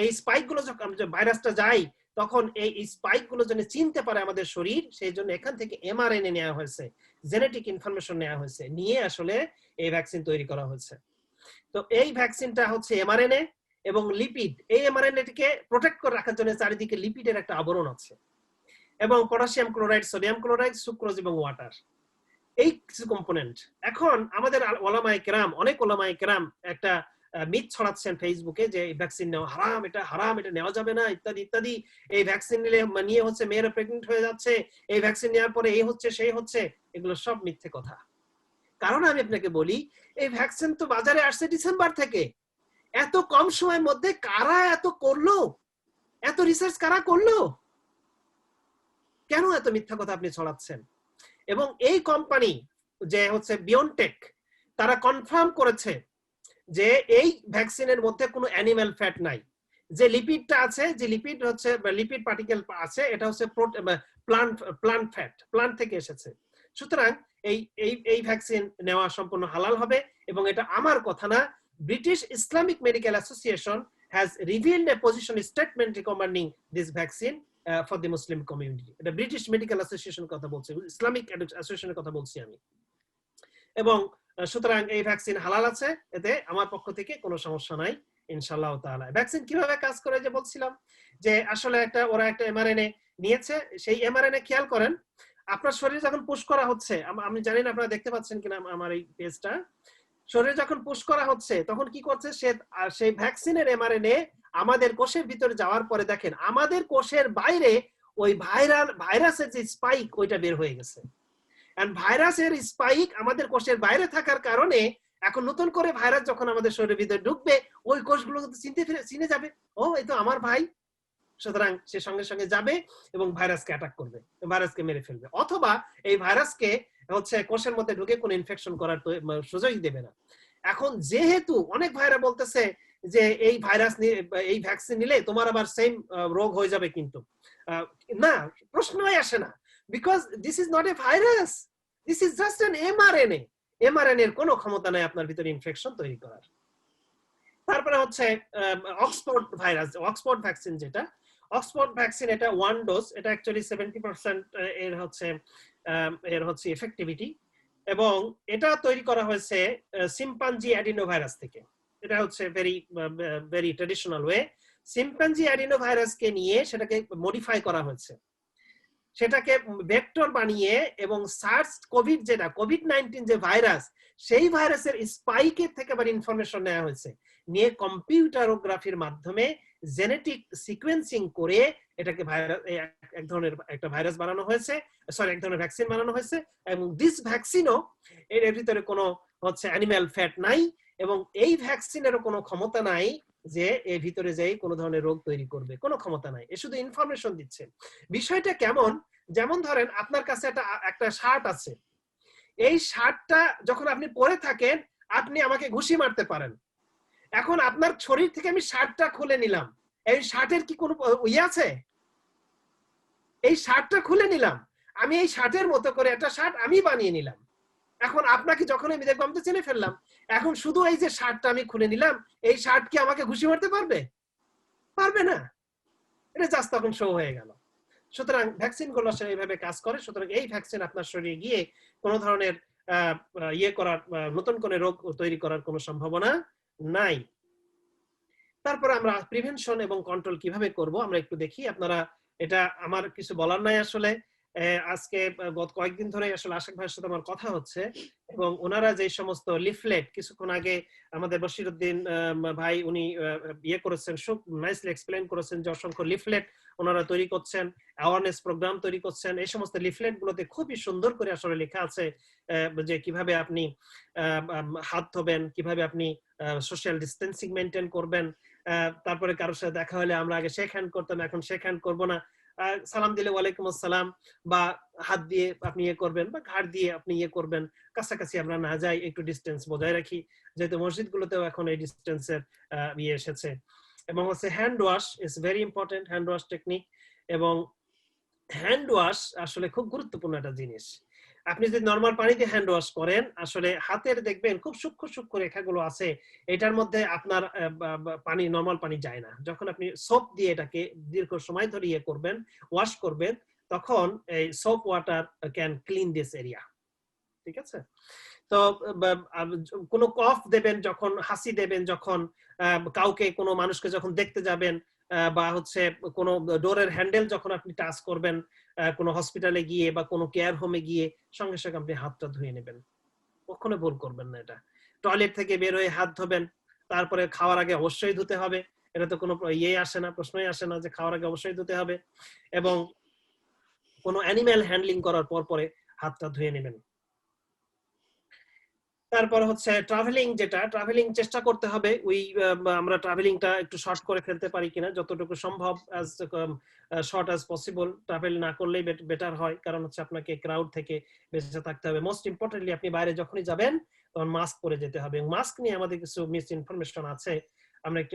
এই স্পাইক গুলো যখন ভাইরাসটা যায়, তখন এই স্পাইক গুলো যেন চিনতে পারে আমাদের শরীর, সেই জন্য এখান থেকে এমআরএনএ নেওয়া হয়েছে, জেনেটিক ইনফরমেশন নেওয়া হয়েছে, নিয়ে আসলে এই ভ্যাকসিন তৈরি করা হয়েছে। তো এই ভ্যাকসিনটা হচ্ছে এমআরএনএ এবং লিপিড, এই এমআরএনএটিকে প্রোটেক্ট করে রাখার জন্য চারিদিকে লিপিডের একটা আবরণ আছে, এবং potassium chloride, sodium chloride, sucrose এবং ওয়াটার, এই কিছু কম্পোনেন্ট। এখন আমাদের ওলামায়ে কেরাম, অনেক ওলামায়ে কেরাম একটা মিথ ছড়াচ্ছেন ফেসবুকে যে ভ্যাকসিন নেওয়া হারাম, এটা হারাম, এটা নেওয়া যাবে না, ইত্যাদি ইত্যাদি। এই ভ্যাকসিন নিয়ে হচ্ছে মেয়েরা প্রেগনেন্ট হয়ে যাচ্ছে, এই ভ্যাকসিন নেওয়ার পরে এই হচ্ছে সেই হচ্ছে, এগুলো সব মিথ্যে কথা। কারণ আমি আপনাকে বলি, এই ভ্যাকসিন তো বাজারে আসছে ডিসেম্বর থেকে, এত কম সময়ের মধ্যে কারা এত করলো, এত রিসার্চ কারা করলো, কেন এত মিথ্যা কথা আপনি ছড়াচ্ছেন? এবং এই কোম্পানি যে হচ্ছে বিয়নটেক, তারা কনফার্ম করেছে যে এই ভ্যাকসিনের মধ্যে কোনো অ্যানিমাল ফ্যাট নাই। যে লিপিডটা আছে, যে লিপিড হচ্ছে লিপিড পার্টিকেল আছে, এটা হচ্ছে প্লান্ট ফ্যাট, প্লান্ট থেকে এসেছে। সুতরাং এই ভ্যাকসিন নেওয়া সম্পূর্ণ হালাল হবে, এবং এটা আমার কথা না, British Islamic medical association has revealed A position statement recommending this vaccine for the Muslim community. এটা ব্রিটিশ মেডিকেল অ্যাসোসিয়েশনের কথা বলছি, ইসলামিক অ্যাসোসিয়েশনের কথা বলছি আমি। এবং সুতরাং এই ভ্যাকসিন হালাল আছে, এতে আমার পক্ষ থেকে কোনো সমস্যা নাই ইনশাআল্লাহ তাআলা। ভ্যাকসিন কিভাবে কাজ করে যে বলছিলাম, যে আসলে ওরা একটা এমআরএনএ নিয়েছে, সেই এমআরএনএ খেয়াল করেন, আপনার শরীরে যখন পুশ করা হচ্ছে, আমি জানি না আপনারা দেখতে পাচ্ছেন কিনা আমার এই পেজটা, শরীরে যখন পুশ করা হচ্ছে তখন কি করছে, সেই ভ্যাকসিনের এমআরএনএ আমাদের কোষের ভিতরে যাওয়ার পরে দেখেন আমাদের কোষের বাইরে ওই ভাইরাসের যে স্পাইক, ওইটা বের হয়ে গেছে। এন্ড ভাইরাসের স্পাইক আমাদের কোষের বাইরে থাকার কারণে এখন নতুন করে ভাইরাস যখন আমাদের শরীরের ভিতরে ঢুকবে, ওই কোষগুলো চিনে যাবে, ও এই তো আমার ভাই, সুতরাং সে সঙ্গে সঙ্গে যাবে এবং ভাইরাসকে অ্যাটাক করবে, ভাইরাসকে মেরে ফেলবে, অথবা এই ভাইরাসকে হচ্ছে কোষের মধ্যে ঢুকে কোনো ইনফেকশন করার সুযোগই দেবে না। এখন যেহেতু অনেক ভাইরা বলতেছে যে এই ভাইরাস এই ভ্যাকসিন নিলে তোমার আবার সেম রোগ হয়ে যাবে, কিন্তু না, প্রশ্নই আসে না, because this is not a virus, this is just an mRNA. MRNA এর কোনো ক্ষমতা নাই আপনার ভিতরে ইনফেকশন তৈরি করার। তারপরে হচ্ছে অক্সফোর্ড ভ্যাকসিন, যেটা অক্সফোর্ড ভ্যাকসিন, এটা 1 ডোজ, এটা অ্যাকচুয়ালি 70% এর হচ্ছে এফেক্টিভিটি, এবং এটা তৈরি করা হয়েছে সিম্পাঞ্জি অ্যাডিনোভাইরাস থেকে। এটা হচ্ছে ভেরি ট্রেডিশনাল ওয়ে, সিম্পাঞ্জি অ্যাডিনোভাইরাসকে নিয়ে সেটাকে মডিফাই করা হয়েছে। সেটাকে ভেক্টর বানিয়ে এবং সার্স কোভিড যেটা কোভিড-19 যে ভাইরাস, সেই ভাইরাসের স্পাইকের থেকে আবার ইনফরমেশন নেওয়া হয়েছে, নিয়ে কম্পিউটারোগ্রাফির মাধ্যমে জেনেটিক সিকোয়েন্সিং করে এটাকে এক ধরনের একটা ভাইরাস বানানো হয়েছে, সরি এক ধরনের ভ্যাকসিন বানানো হয়েছে। এবং দিস ভ্যাকসিনও এর ভিতরে কোনো হচ্ছে অ্যানিম্যাল ফ্যাট নাই, এবং এই ভ্যাকসিনেরও কোনো ক্ষমতা নাই যে এর ভিতরে যাই কোনো ধরনের রোগ তৈরি করবে, কোনো ক্ষমতা নাই। এ শুধু ইনফরমেশন দিচ্ছে। বিষয়টা কেমন, যেমন ধরেন আপনার কাছে একটা শার্ট আছে, এই শার্টটা যখন আপনি পরে থাকেন আপনি আমাকে ঘুষি মারতে পারেন। এখন আপনার শরীর থেকে আমি শার্টটা খুলে নিলাম, এই শার্টের কি কোনো ইয়ে আছে? এই শার্টটা খুলে নিলাম, আমি এই শার্টের মতো করে একটা শার্ট আমি বানিয়ে নিলাম। এখন আপনাকে যখন আমি দেখবো আমি তো চিনে ফেললাম। এখন শুধু এই যে শার্টটা আমি খুলে নিলাম, এই শার্ট কি আমাকে ঘুষি মারতে পারবে? পারবে না। এটা জাস্ট তখন শো হয়ে গেল। সুতরাং ভ্যাকসিন গুলো আসলে এইভাবে কাজ করে। সুতরাং এই ভ্যাকসিন আপনার শরীরে গিয়ে কোনো ধরনের ইয়ে করার, নতুন কোনো রোগ তৈরি করার কোনো সম্ভাবনা নাই। তারপরে আমরা প্রিভেনশন এবং কন্ট্রোল কিভাবে করব আমরা একটু দেখি। আপনারা, এটা আমার কিছু বলার নাই আসলে। আজকে গত কয়েকদিন ধরে আসলে আশিক ভাইয়ের সাথে আমার কথা হচ্ছে, এবং ওনারা যে সমস্ত লিফলেট কিছুক্ষণ আগে আমাদের বশিরউদ্দিন ভাই উনি ইয়ে করেছেন, খুব নাইসলি এক্সপ্লেইন করেছেন যে অসংখ্য লিফলেট ওনারা তৈরি করছেন, অ্যাওয়ারনেস প্রোগ্রাম তৈরি করছেন। এই সমস্ত লিফলেট গুলোতে খুবই সুন্দর করে আসলে লেখা আছে যে কিভাবে আপনি হাত ধোবেন, কিভাবে আপনি সোশ্যাল ডিস্টেন্সিং মেনটেন করবেন। তারপরে কারোর সাথে দেখা হলে আমরা আগে শেক হ্যান্ড করতাম, এখন শেক হ্যান্ড করবো না, সালাম দিলে ওয়ালাইকুম আসসালাম, বা হাত দিয়ে আপনি ইয়ে করবেন, বা ঘাড় দিয়ে আপনি ইয়ে করবেন, কাছাকাছি আমরা না যাই, একটু ডিস্টেন্স বজায় রাখি, যেহেতু মসজিদগুলোতেও এখন এই ডিস্টেন্সের ইয়ে এসেছে। এবং হচ্ছে hand wash is very important, hand wash technique. এবং হ্যান্ড ওয়াশ আসলে খুব গুরুত্বপূর্ণ একটা জিনিস। আপনি যদি নরমাল পানি দিয়ে হ্যান্ড ওয়াশ করেন, আসলে হাতের দেখবেন খুব সূক্ষ্ম সূক্ষ্ম রেখাগুলো আছে, এটার মধ্যে আপনার পানি, নরমাল পানি যায় না। যখন আপনি সোপ দিয়ে এটাকে দীর্ঘ সময় ধরে ইয়ে করবেন, ওয়াশ করবেন, তখন এই soap water can clean this area. ঠিক আছে? তো কোনো কফ দেবেন যখন, হাসি দেবেন যখন, কাউকে কোনো মানুষকে যখন দেখতে যাবেন, বা হচ্ছে কোনো ডোরের হ্যান্ডেল যখন আপনি টাচ করবেন, কোনো হসপিটালে গিয়ে বা কোনো কেয়ার হোমে গিয়ে, সঙ্গে সঙ্গে আপনি হাতটা ধুয়ে নেবেন। কখনো ভুল করবেন না এটা। টয়লেট থেকে বের হয়ে হাত ধোবেন, তারপরে খাওয়ার আগে অবশ্যই ধুতে হবে। এটা তো কোনো ইয়ে আসে না, প্রশ্নই আসে না যে খাওয়ার আগে অবশ্যই ধুতে হবে। এবং কোনো অ্যানিম্যাল হ্যান্ডলিং করার পরে হাতটা ধুয়ে নেবেন। তারপর হচ্ছে ট্রাভেলিং, যেটা ট্রাভেলিং চেষ্টা করতে হবে ওই আমরা ট্রাভেলিংটা একটু শর্ট করে ফেলতে পারি কিনা, যতটুকু সম্ভব as short as possible travel না করলেই বেটার হয়। কারণ হচ্ছে আপনাকে ক্রাউড থেকে বেঁচে থাকতে হবে। মোস্ট ইম্পর্টেন্টলি আপনি বাইরে যখনই যাবেন তখন মাস্ক পরে যেতে হবে। মাস্ক নিয়ে আমাদের কিছু মিস ইনফরমেশন আছে,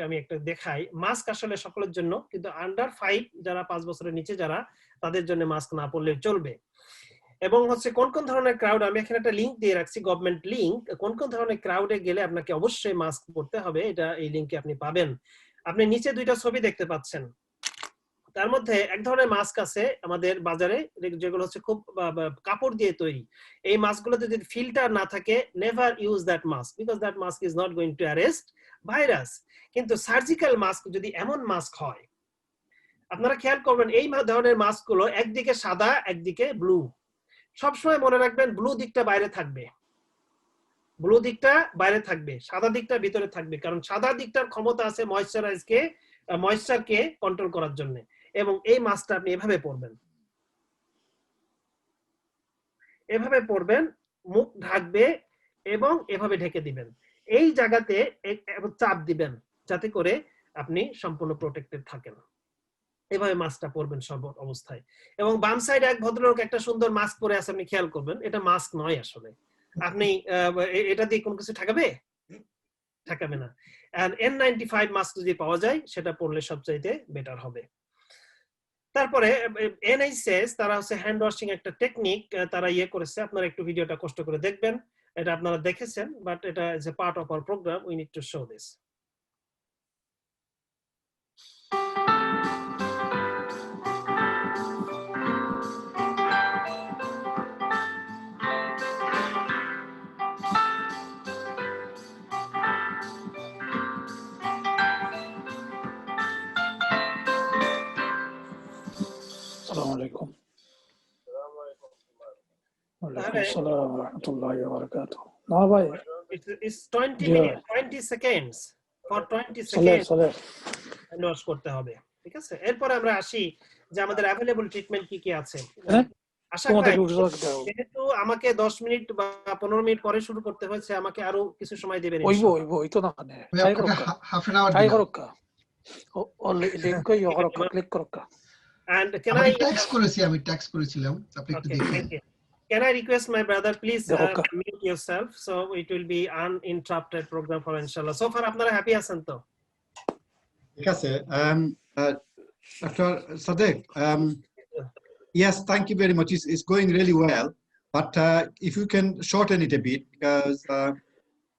আমি একটা দেখাই। মাস্ক আসলে সকলের জন্য, কিন্তু আন্ডার 5 যারা 5 বছরের নিচে যারা, তাদের জন্য মাস্ক না পরলে চলবে। এবং হচ্ছে কোন কোন ধরনের ক্রাউড, আমি এখানে একটা লিংক দিয়ে রাখছি, গভর্নমেন্ট লিংক, কোন কোন ধরনের ক্রাউডে গেলে আপনাকে অবশ্যই মাস্ক পরতে হবে, এটা এই লিংকে আপনি পাবেন। আপনি নিচে দুইটা ছবি দেখতে পাচ্ছেন, তার মধ্যে এক ধরনের মাস্ক আছে আমাদের বাজারে, যেগুলো হচ্ছে খুব কাপড় দিয়ে তৈরি। এই মাস্কগুলোতে যদি ফিল্টার না থাকে, never use that mask, because that mask is not going to arrest virus. কিন্তু সার্জিক্যাল মাস্ক যদি এমন মাস্ক হয়, আপনারা খেয়াল করবেন এই ধরনের মাস্কগুলো একদিকে সাদা একদিকে ব্লু। সবসময় মনে রাখবেন ব্লু দিকটা বাইরে থাকবে, ব্লু দিকটা বাইরে থাকবে, সাদা দিকটা ভিতরে থাকবে। কারণ সাদা দিকটার ক্ষমতা আছে ময়েশ্চারকে কন্ট্রোল করার জন্য। এবং এই মাস্কটা আপনি এভাবে পরবেন, এভাবে পরবেন, মুখ ঢাকবে এবং এভাবে ঢেকে দিবেন। এই জায়গাতে চাপ দিবেন যাতে করে আপনি সম্পূর্ণ প্রোটেক্টেড থাকেন। এভাবে মাস্কটা পরবেন সব অবস্থায়। এবং বাম সাইডে এক ভদ্রলোক একটা সুন্দর মাস্ক পরে আছে, আপনি খেয়াল করবেন, এটা মাস্ক নয় আসলে। আপনি এটা দিয়ে কোনো কিছু ঠেকাবে না। N95 মাস্ক যদি পাওয়া যায় সেটা পরলে সবচাইতে বেটার হবে। তারপরে NHS তারা হচ্ছে হ্যান্ড ওয়াশিং একটা টেকনিক তারা ইয়ে করেছে, আপনারা একটু ভিডিওটা কষ্ট করে দেখবেন। এটা আপনারা দেখেছেন, বাট এটা is a part of our program, we need to show this. আসসালামু আলাইকুম। আসসালাম রাহমাতুল্লাহি ওয়া বারাকাতুহু না ভাই it's 20 G minutes 20 seconds for 20 চলে seconds চলে হ্যান্ড ওয়াশ করতে হবে ঠিক আছে এরপরে আমরা আসি যে আমাদের অ্যাভেলেবল ট্রিটমেন্ট কি কি আছে হ্যাঁ আশা তোমাদের করি উঠে যাবে যেহেতু আমাকে 10 মিনিট বা 15 মিনিট পরে শুরু করতে হয়েছে আমাকে আরো কিছু সময় দেবেন ওইবো ইনশাআল্লাহ ওইবো ওই তো না মানে ওই ট্রাই আপনাকে করো হাফ এন আওয়ার ট্রাই দিলাম। করো ও লিংক ইয়ে করো ক্লিক করো and can আমাকে I ট্যাক্স করেছিলাম আপনি একটু okay দেখেন। thank you can I request my brother please দেখো mute yourself so it will be uninterrupted program for inshallah so far আপনারা হ্যাপি আছেন তো ঠিক আছে Dr. Sadek, yes, thank you very much. It's going really well, but if you can shorten it a bit, because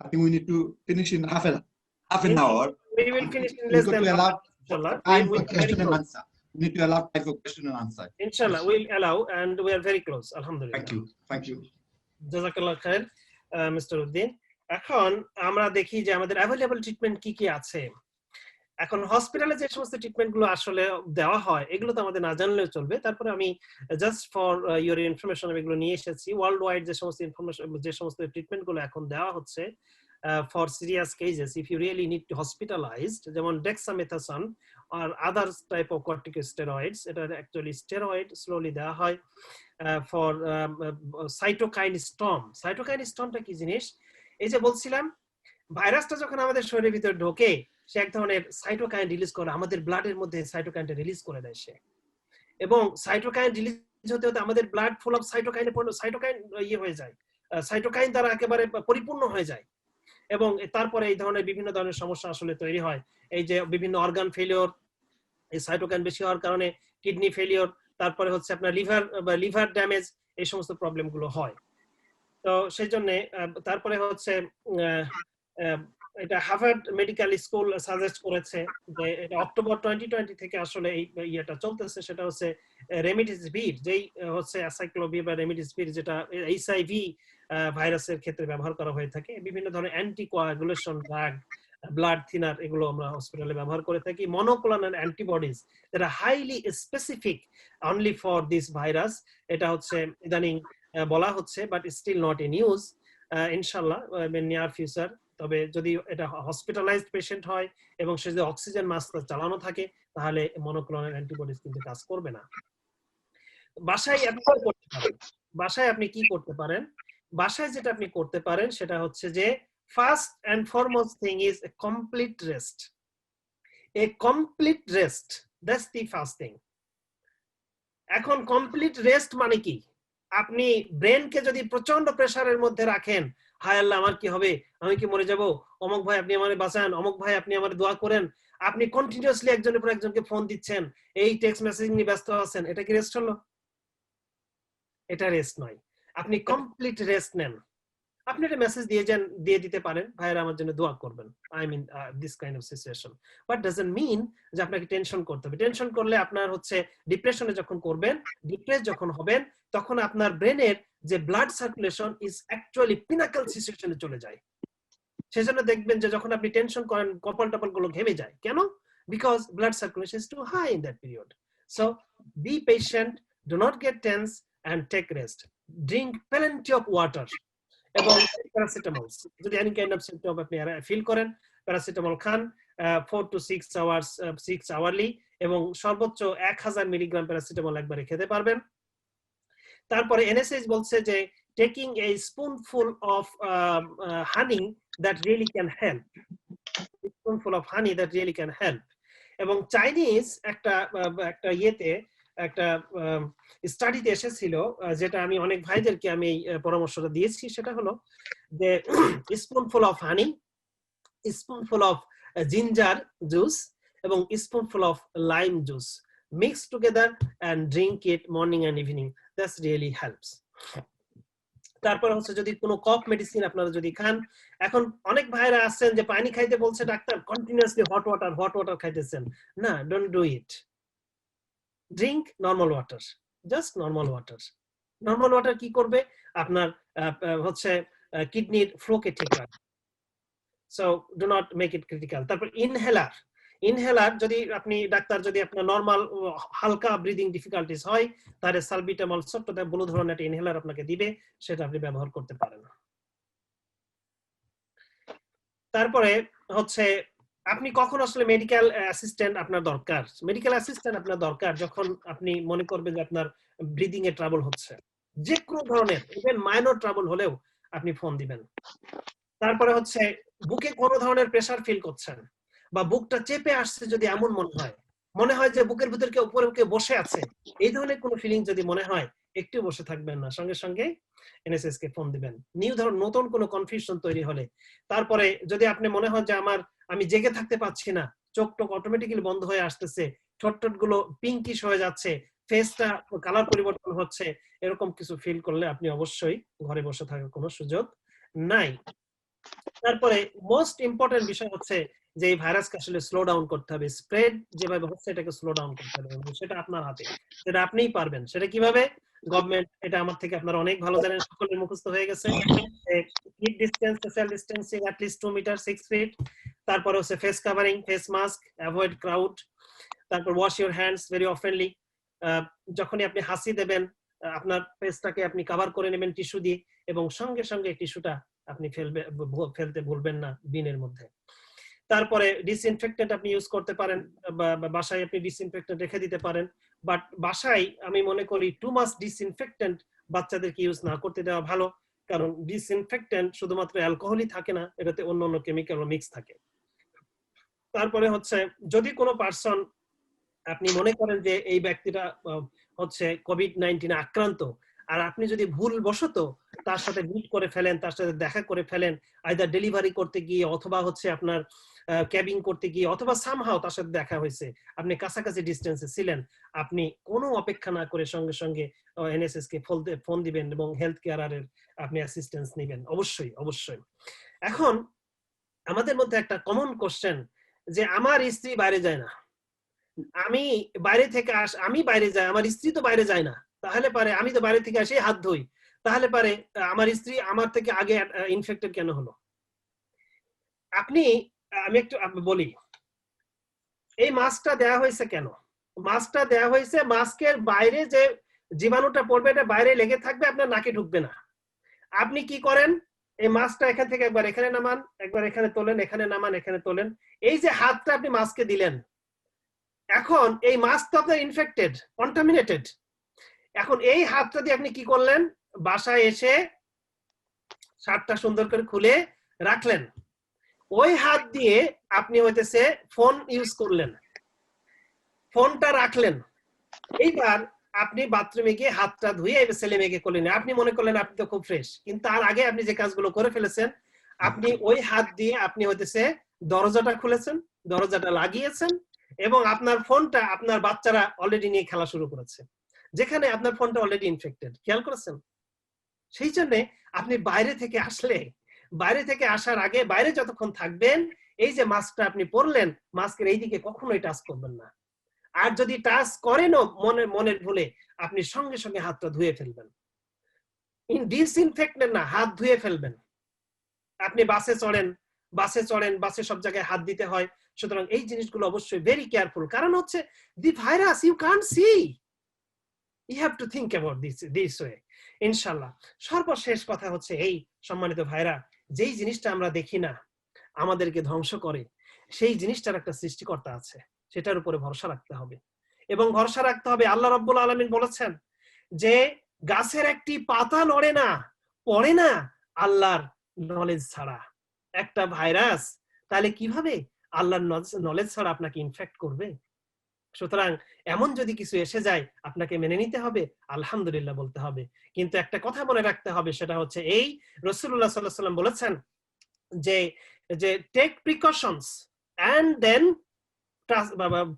I think we need to finish in half an hour. we will finish in We've less got than to allow inshallah time we for question and answer. We need to allow time for question and answer. inshallah we'll allow and we are very close alhamdulillah Thank you. জাযাকাল্লাহ খায়ের মিস্টার উদ্দিন এখন আমরা দেখি যে আমাদের অ্যাভেলেবল ট্রিটমেন্ট কি কি আছে এখন হসপিটালে যে সমস্ত ট্রিটমেন্ট গুলো আসলে দেওয়া হয় এগুলো তো আমাদের না জানলেও চলবে তারপরে আমি জাস্ট ফর ইওর ইনফরমেশন আমি এগুলো নিয়ে এসেছি ওয়ার্ল্ড ওয়াইড যে সমস্ত ইনফরমেশন যে সমস্ত ট্রিটমেন্ট গুলো এখন দেওয়া হচ্ছে for serious cases if you really need to hospitalized যেমন dexamethasone or other type of corticosteroids এটা actually steroid slowly দেওয়া হয় for cytokine stormটা কি জিনিস এই যে বলছিলাম ভাইরাসটা যখন আমাদের শরীরের ভিতরে ঢোকে সে এক ধরনের সাইটোকাইন রিলিজ করে আমাদের ব্লাডের মধ্যে সাইটোকাইনটা রিলিজ করে দেয় সে এবং সাইটোকাইন রিলিজ হতে হতে আমাদের ব্লাড ফুল অফ সাইটোকাইন ইয়ে হয়ে যায় সাইটোকাইন দ্বারা একেবারে পরিপূর্ণ হয়ে যায় এবং তারপরে এই ধরনের বিভিন্ন ধরনের সমস্যা আসলে তৈরি হয় এই যে বিভিন্ন অর্গান ফেলিওর এই সাইটোকাইন বেশি হওয়ার কারণে কিডনি ফেলিওর তারপরে হচ্ছে আপনার লিভার ড্যামেজ এই সমস্ত প্রবলেম গুলো হয় তো সেই জন্য তারপরে হচ্ছে এটা হার্ভার্ড মেডিকেল স্কুল সাজেস্ট করেছে যে এটা অক্টোবর 2020 থেকে আসলে এই ইয়েটা চলতেছে সেটা হচ্ছে রেমিডিসিভির যেই হচ্ছে অ্যাসাইক্লোভির বা রেমিডিসিভির যেটা এইচআইভি ভাইরাসের ক্ষেত্রে ব্যবহার করা হয়ে থাকে বিভিন্ন ধরনের অ্যান্টিকোয়াগুলেশন ড্রাগ ব্লাড থিনার এগুলো আমরা হসপিটালে ব্যবহার করে থাকি মনোক্লোনাল অ্যান্টিবডিজ যেটা highly specific only for this virus এটা হচ্ছে ইদানিং বলা হচ্ছে but still not in use ইনশাআল্লাহ ইন নিয়ার ফিউচার তবে যদি এটা হসপিটালাইজড পেশেন্ট হয় এবং সে যদি অক্সিজেন মাস্ক চালানো থাকে তাহলে মনোক্লোনাল অ্যান্টিবডিজ কিন্তু কাজ করবে না বাসায় আপনি কি করতে পারেন বাসায় যেটা আপনি করতে পারেন সেটা হচ্ছে যে first and foremost thing is a complete rest that's the first thing এখন কমপ্লিট রেস্ট মানে কি আপনি ব্রেনকে যদি প্রচন্ড প্রেসারের মধ্যে রাখেন হায় আল্লাহ আমার কি হবে আমি কি মরে যাব অমুক ভাই আপনি আমারে বাঁচান অমুক ভাই আপনি আমারে দোয়া করেন আপনি কন্টিনিউয়াসলি একজনের পর একজনকে ফোন দিচ্ছেন এই টেক্সট মেসেজিং নিয়ে ব্যস্ত আছেন এটা কি রেস্ট হলো এটা রেস্ট নয় আপনি কমপ্লিট রেস্ট নেন আপনি একটা মেসেজ দিয়ে দিতে পারেন ভাইরা আমার জন্য দোয়া করবেন I mean this kind of situation but doesn't mean যে আপনাকে টেনশন করতে হবে টেনশন করলে আপনার হচ্ছে ডিপ্রেশনে যখন করবেন ডিপ্রেস যখন হবেন তখন আপনার ব্রেনের যে blood circulation is actually pinnacle সিচুয়েশনে চলে যায় সেজন্য দেখবেন যে যখন আপনি টেনশন করেন কপাল টপাল গুলো ঘেমে যায় কেন because blood circulation is too high in that period so be patient do not get tense and take rest drink plenty of water এবং প্যারাসিটামল যদি এনি কাইন্ড অফ সিম্পটম আপনি ফিল করেন প্যারাসিটামল খান 4 to 6 hours 6 আওয়ারলি এবং সর্বোচ্চ 1000 মিলিগ্রাম প্যারাসিটামল একবারে খেতে পারবেন তারপরে এনএসএস বলছে যে taking a spoonful of honey that really can help spoonful of honey that really can help এবং চাইনিজ একটা ইয়েতে একটা স্টাডিতে এসেছিল যেটা আমি অনেক ভাইদেরকে আমি পরামর্শটা দিয়েছি সেটা হলো যে spoonful of honey spoonful of ginger juice এবং spoonful of lime juice mix together and drink it morning and evening that's really helps তারপর হচ্ছে যদি কোনো কফ মেডিসিন আপনারা যদি খান এখন অনেক ভাইরা আছেন যে পানি খাইতে বলছে ডাক্তার কন্টিনিউয়াসলি হট ওয়াটার খাইতেছেন না don't do it drink normal water just normal water কি করবে আপনার হচ্ছে কিডনির ফ্লো কে ঠিক রাখবে so do not make it critical তারপর ইনহেলার যদি আপনি ডাক্তার যদি আপনার নরমাল হালকা ব্রিদিং ডিফিকাল্টিস হয় তাহলে সালবিটামল ছোট্ট ব্লু ধরনের একটা ইনহেলার আপনাকে দিবে, সেটা আপনি ব্যবহার করতে পারেন। তারপরে হচ্ছে আপনি কখন আসলে মেডিকেল অ্যাসিস্ট্যান্ট আপনার দরকার? মেডিকেল অ্যাসিস্ট্যান্ট আপনার দরকার যখন আপনি মনে করবেন যে আপনার ব্রিদিং এ ট্রাবল হচ্ছে, যে কোনো ধরনের ইভেন মাইনর ট্রাবল হলেও আপনি ফোন দিবেন। তারপরে হচ্ছে বুকে কোনো ধরনের প্রেসার ফিল করছেন বা বুকটা চেপে আসছে, যদি এমন মনে হয় যে বুকের ভিতর কেউ উপরে কেউ বসে আছে, এই ধরনের কোনো ফিলিং যদি মনে হয়, একটু বসে থাকবেন না, সঙ্গে সঙ্গে এনএসএস কে ফোন দিবেন। নতুন কোনো কনফিউশন তৈরি হলে, তারপরে যদি আপনি মনে হয় যে আমি জেগে থাকতে পারছি না, চোখ টোক অটোমেটিক্যালি বন্ধ হয়ে আসতেছে, ঠোঁট গুলো পিঙ্কিশ হয়ে যাচ্ছে, ফেসটা কালার পরিবর্তন হচ্ছে, এরকম কিছু ফিল করলে আপনি অবশ্যই ঘরে বসে থাকার কোনো সুযোগ নাই। তারপরে মোস্ট ইম্পর্টেন্ট বিষয় হচ্ছে যে এই ভাইরাসকে আসলে স্লো ডাউন করতে হবে। স্প্রেড যেভাবে হচ্ছে এটাকে স্লো ডাউন করতে হবে, সেটা আপনার হাতে, সেটা আপনিই পারবেন। সেটা কিভাবে? গভর্নমেন্ট এটা আমার থেকে আপনারা অনেক ভালো জানেন, সকলের মুখস্থ হয়ে গেছে। Keep distance, social distancing at least 2 metre 6 feet. তারপরে হচ্ছে face covering, face mask, avoid crowd. তারপর ওয়াশ ইউর হ্যান্ডস ভেরি অফেনলি। যখনই আপনি হাসি দেবেন আপনার ফেসটাকে আপনি কভার করে নেবেন টিস্যু দিয়ে, এবং সঙ্গে সঙ্গে টিস্যুটা আপনি ফেলতে ভুলবেন না বিনের মধ্যে। তারপরে ডিসইনফেক্টেন্ট আপনি ইউজ করতে পারেন, বাসায় আপনি ডিসইনফেক্টেন্ট রেখে দিতে পারেন, বাট বাসায় আমি মনে করি টু মাচ ডিসইনফেক্টেন্ট বাচ্চাদেরকে ইউজ না করতে দেওয়া ভালো, কারণ ডিসইনফেক্টেন্ট শুধুমাত্র অ্যালকোহলই থাকে না, এটাতে অন্য কেমিক্যালও মিক্স থাকে। তারপরে হচ্ছে যদি কোনো পার্সন আপনি মনে করেন যে এই ব্যক্তিটা হচ্ছে কোভিড-19 আক্রান্ত, আর আপনি যদি ভুলবশত তার সাথে মিট করে ফেলেন, তার সাথে দেখা করে ফেলেন, আইদার ডেলিভারি করতে গিয়ে অথবা হচ্ছে আপনার ক্যাবিং করতে গিয়ে অথবা সামহাও তার সাথে দেখা হয়েছে, আপনি কাছাকাছি ডিস্টেন্সে ছিলেন, আপনি কোনো অপেক্ষা না করে সঙ্গে সঙ্গে এনএসএস কে ফোন দিবেন এবং হেলথ কেয়ারের আপনি অ্যাসিস্ট্যান্স নেবেন, অবশ্যই। এখন আমাদের মধ্যে একটা কমন কোশ্চেন যে আমার স্ত্রী বাইরে যায় না, আমি বাইরে যাই, আমার স্ত্রী তো বাইরে যায় না, তাহলে পারে আমি তো বাইরে থেকে আসি হাত ধুই, তাহলে পারে আমার স্ত্রী আমার থেকে আগে ইনফেক্টেড কেন হলো? আমি একটু বলি, এই মাস্কটা দেয়া হয়েছে কেন? মাস্কটা দেয়া হয়েছে মাস্কের বাইরে যে জীবাণুটা পড়বে এটা বাইরে লেগে থাকবে, আপনার নাকে ঢুকবে না। আপনি কি করেন? এই মাস্কটা এখান থেকে একবার এখানে নামান, একবার এখানে তোলেন, এখানে নামান, এখানে তোলেন, এই যে হাতটা আপনি মাস্কে দিলেন, এখন এই মাস্ক তো আপনার ইনফেক্টেড, কন্টামিনেটেড। এখন এই হাতটা দিয়ে আপনি কি করলেন? বাসায় এসে শার্টটা সুন্দর করে খুলে রাখলেন, ওই হাত দিয়ে আপনি হইতেছে ফোন ইউজ করলেন, ফোনটা রাখলেন, এইবার আপনি বাথরুমে গিয়ে হাতটা ধুয়ে ছেলে মেয়েকে করলেন, আপনি মনে করলেন আপনি তো খুব ফ্রেশ, কিন্তু তার আগে আপনি যে কাজগুলো করে ফেলেছেন, আপনি ওই হাত দিয়ে আপনি হইতেছে দরজাটা খুলেছেন, দরজাটা লাগিয়েছেন, এবং আপনার ফোনটা আপনার বাচ্চারা অলরেডি নিয়ে খেলা শুরু করেছে, যেখানে আপনার ফোনটা অলরেডি ইনফেক্টেড। খেয়াল করেছেন? সেই জন্য আপনি বাইরে থেকে আসার আগে বাইরে যতক্ষণ থাকবেন, এই যে মাস্কটা আপনি পরলেন, মাস্কের এই দিকে কখনোই টাচ করবেন না। আর যদি টাচ করেনও মনের ভুলে, আপনি সঙ্গে সঙ্গে হাতটা ধুয়ে ফেলবেন। ডিসইনফেক্টেন্ট না, হাত ধুয়ে ফেলবেন। আপনি বাসে চড়েন, বাসে সব জায়গায় হাত দিতে হয়, সুতরাং এই জিনিসগুলো অবশ্যই ভেরি কেয়ারফুল। কারণ হচ্ছে the virus you can't see, you have to think about this way. ইনশাআল্লাহ সর্বশেষ কথা হচ্ছে এই, সম্মানিত ভাইরা, যেই জিনিসটা আমরা দেখি না আমাদেরকে ধ্বংস করে, সেই জিনিসটার একটা সৃষ্টিকর্তা আছে, সেটার উপরে ভরসা রাখতে হবে। এবং ভরসা রাখতে হবে, আল্লাহ রাব্বুল আলামিন বলেছেন যে গাছের একটি পাতা নড়ে না, পড়ে না আল্লাহর নলেজ ছাড়া। একটা ভাইরাস তাহলে কিভাবে আল্লাহর নলেজ ছাড়া আপনাকে ইনফেক্ট করবে? সুতরাং এমন যদি কিছু এসে যায়, আপনাকে মেনে নিতে হবে, আলহামদুলিল্লাহ বলতে হবে। কিন্তু একটা কথা মনে রাখতে হবে, সেটা হচ্ছে এই, রাসূলুল্লাহ সাল্লাল্লাহু আলাইহি ওয়াসাল্লাম বলেছেন যে take precautions and then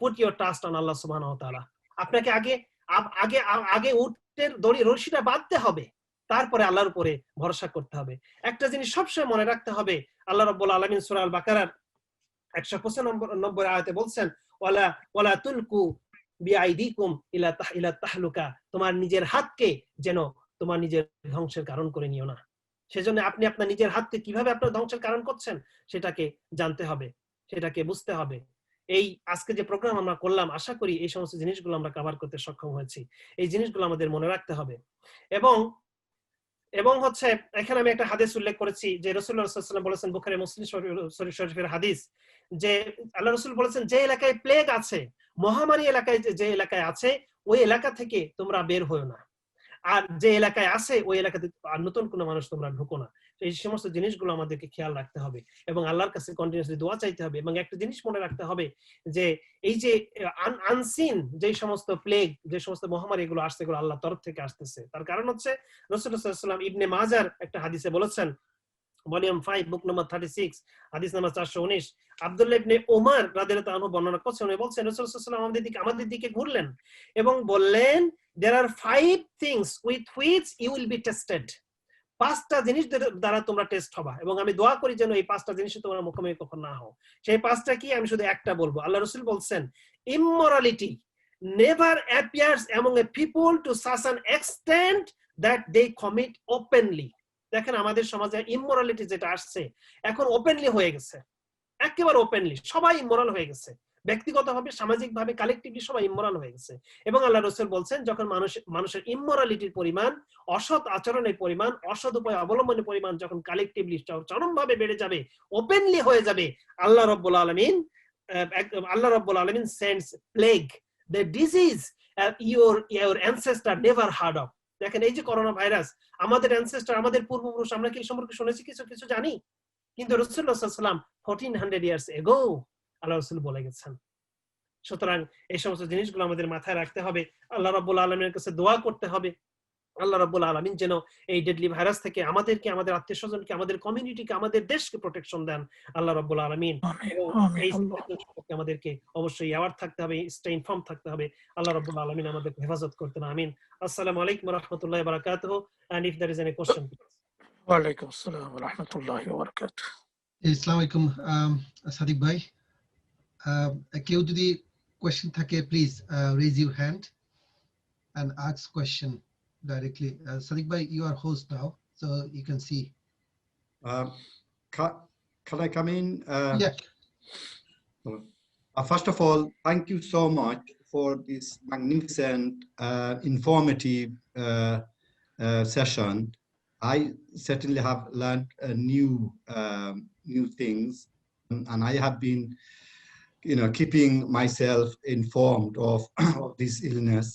put your trust on Allah সুবহানাহু ওয়া তাআলা। আপনাকে আগে উটের দড়ি রশিটা বাঁধতে হবে, তারপরে আল্লাহর উপরে ভরসা করতে হবে। একটা জিনিস সবসময় মনে রাখতে হবে, আল্লাহ রাব্বুল আলামিন সূরা আল বাকারার 195 আয়াতে বলছেন, ওয়ালা তুলকু বিআইদিকুম ইলা তাহলুকা, তোমার নিজের হাতকে যেন তোমার নিজের ধ্বংসের কারণ করে নিও না। সেজন্য আপনি আপনার নিজের হাতকে কিভাবে আপনার ধ্বংসের কারণ করছেন সেটাকে জানতে হবে, সেটাকে বুঝতে হবে। এই আজকে যে প্রোগ্রাম আমরা করলাম, আশা করি এই সমস্ত জিনিসগুলো আমরা কভার করতে সক্ষম হয়েছি। এই জিনিসগুলো আমাদের মনে রাখতে হবে। এবং হচ্ছে এখানে আমি একটা হাদিস উল্লেখ করেছি যে রাসূলুল্লাহ সাল্লাল্লাহু আলাইহি ওয়াসাল্লাম বলেছেন, বুখারী মুসলিম শরীফের হাদিস, যে আল্লাহ রাসূল বলেছেন যে এলাকায় প্লেগ আছে, মহামারী এলাকায় যে এলাকায় আছে, ওই এলাকা থেকে তোমরা বের হয়ো না, আর যে এলাকায় আছে ওই এলাকাতে আর নতুন কোনো মানুষ তোমরা ঢুকো না। এই সমস্ত জিনিসগুলো আমাদেরকে খেয়াল রাখতে হবে এবং আল্লাহর কাছে কন্টিনিউয়াসলি দোয়া চাইতে হবে। এবং একটা জিনিস মনে রাখতে হবে যে এই যে আনসিন যে সমস্ত প্লেগ, যে সমস্ত মহামারী এগুলো আসছে, এগুলো আল্লাহর তরফ থেকে আসতেছে। তার কারণ হচ্ছে রাসূলুল্লাহ সাল্লাল্লাহু আলাইহি ওয়াসাল্লাম ইবনে মাজার একটা হাদিসে বলেছেন, ভলিউম 5 বুক নাম্বার 36 হাদিস নাম্বার 419, আব্দুল্লাহ ইবনে ওমর রাদিয়াল্লাহু আনহু বর্ণনা করছেন, উনি বলছেন রাসূল সাল্লাল্লাহু আলাইহি ওয়াসাল্লাম আমাদের দিকে ঘুরলেন এবং বললেন, there are 5 things with which you will be tested. 5টা জিনিস দ্বারা তোমরা টেস্ট হবা, এবং আমি দোয়া করি যেন এই 5টা জিনিসে তোমরা মুখোমুখি কখন না হও। সেই 5টা কি, আমি শুধু একটা বলবো। আল্লাহ রাসূল বলছেন, immorality never appears among a people to such an extent that they commit openly. দেখেন আমাদের সমাজে ইমোরালিটি যেটা আসছে এখন ওপেনলি হয়ে গেছে, একেবারে ওপেনলি সবাই ইমোরাল হয়ে গেছে, ব্যক্তিগতভাবে, সামাজিকভাবে, কালেক্টিভলি সবাই ইমোরাল হয়ে গেছে। এবং আল্লাহ রাসূল বলছেন যখন মানুষের ইমোরালিটির পরিমাণ, অসৎ আচরণের পরিমাণ, অসৎ উপায় অবলম্বনের পরিমাণ যখন কালেক্টিভলি চরমভাবে বেড়ে যাবে, ওপেনলি হয়ে যাবে, আল্লাহ রাব্বুল আলামিন sends plague, the disease your ancestor never heard of. দেখেন এই যে করোনা ভাইরাস, আমাদের অ্যানসেস্টর, আমাদের পূর্বপুরুষ, আমরা কি সম্পর্কে শুনেছি? কিছু জানি, কিন্তু রাসূলুল্লাহ সাল্লাল্লাহু আলাইহি ওয়াসাল্লাম 1400 ইয়ার্স এগো আল্লাহ রাসূল বলে গেছেন। সুতরাং এই সমস্ত জিনিসগুলো আমাদের মাথায় রাখতে হবে, আল্লাহ রাব্বুল আলামিনের কাছে দোয়া করতে হবে, আল্লাহ রাব্বুল আলামিন যেন এই ডেডলি ভাইরাস থেকে আমাদেরকে, আমাদের আত্মীয়স্বজনকে, আমাদের কমিউনিটিকে, আমাদের দেশকে প্রোটেকশন দেন আল্লাহ রাব্বুল আলামিন। এবং এই সম্পর্কে আমাদেরকে অবশ্যই অ্যাওয়ার থাকতে হবে, স্টে ইনফর্ম থাকতে হবে। আল্লাহ রাব্বুল আলামিন আমাদেরকে হেফাজত করতেন, আমিন। আসসালামু আলাইকুম ওয়া রাহমাতুল্লাহি ওয়া বারাকাতুহু, and if there is any question please. ওয়ালাইকুম আসসালাম ওয়া রাহমাতুল্লাহি ওয়া বারাকাতুহু। আসসালামু আলাইকুম সাদিক ভাই, কেউ যদি কোয়েশ্চেন থাকে please raise your hand and ask question directly. Sadiq bhai, you are host now, so you can see. Can I come in? Yeah. First of all, thank you so much for this magnificent, informative session. I certainly have learned new things, and I have been, keeping myself informed of this illness.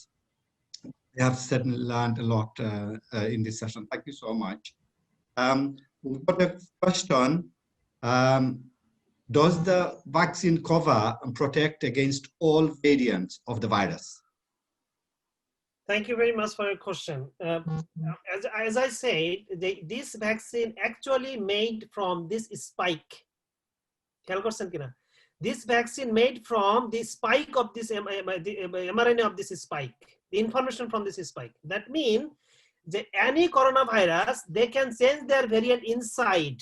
I have certainly learned a lot in this session. Thank you so much. We've got a question. Does the vaccine cover and protect against all variants of the virus? Thank you very much for your question. As I said, this vaccine actually made from this spike. This vaccine made from the spike of this mRNA of this spike. The information from this spike. That means that any coronavirus, they can change their variant inside.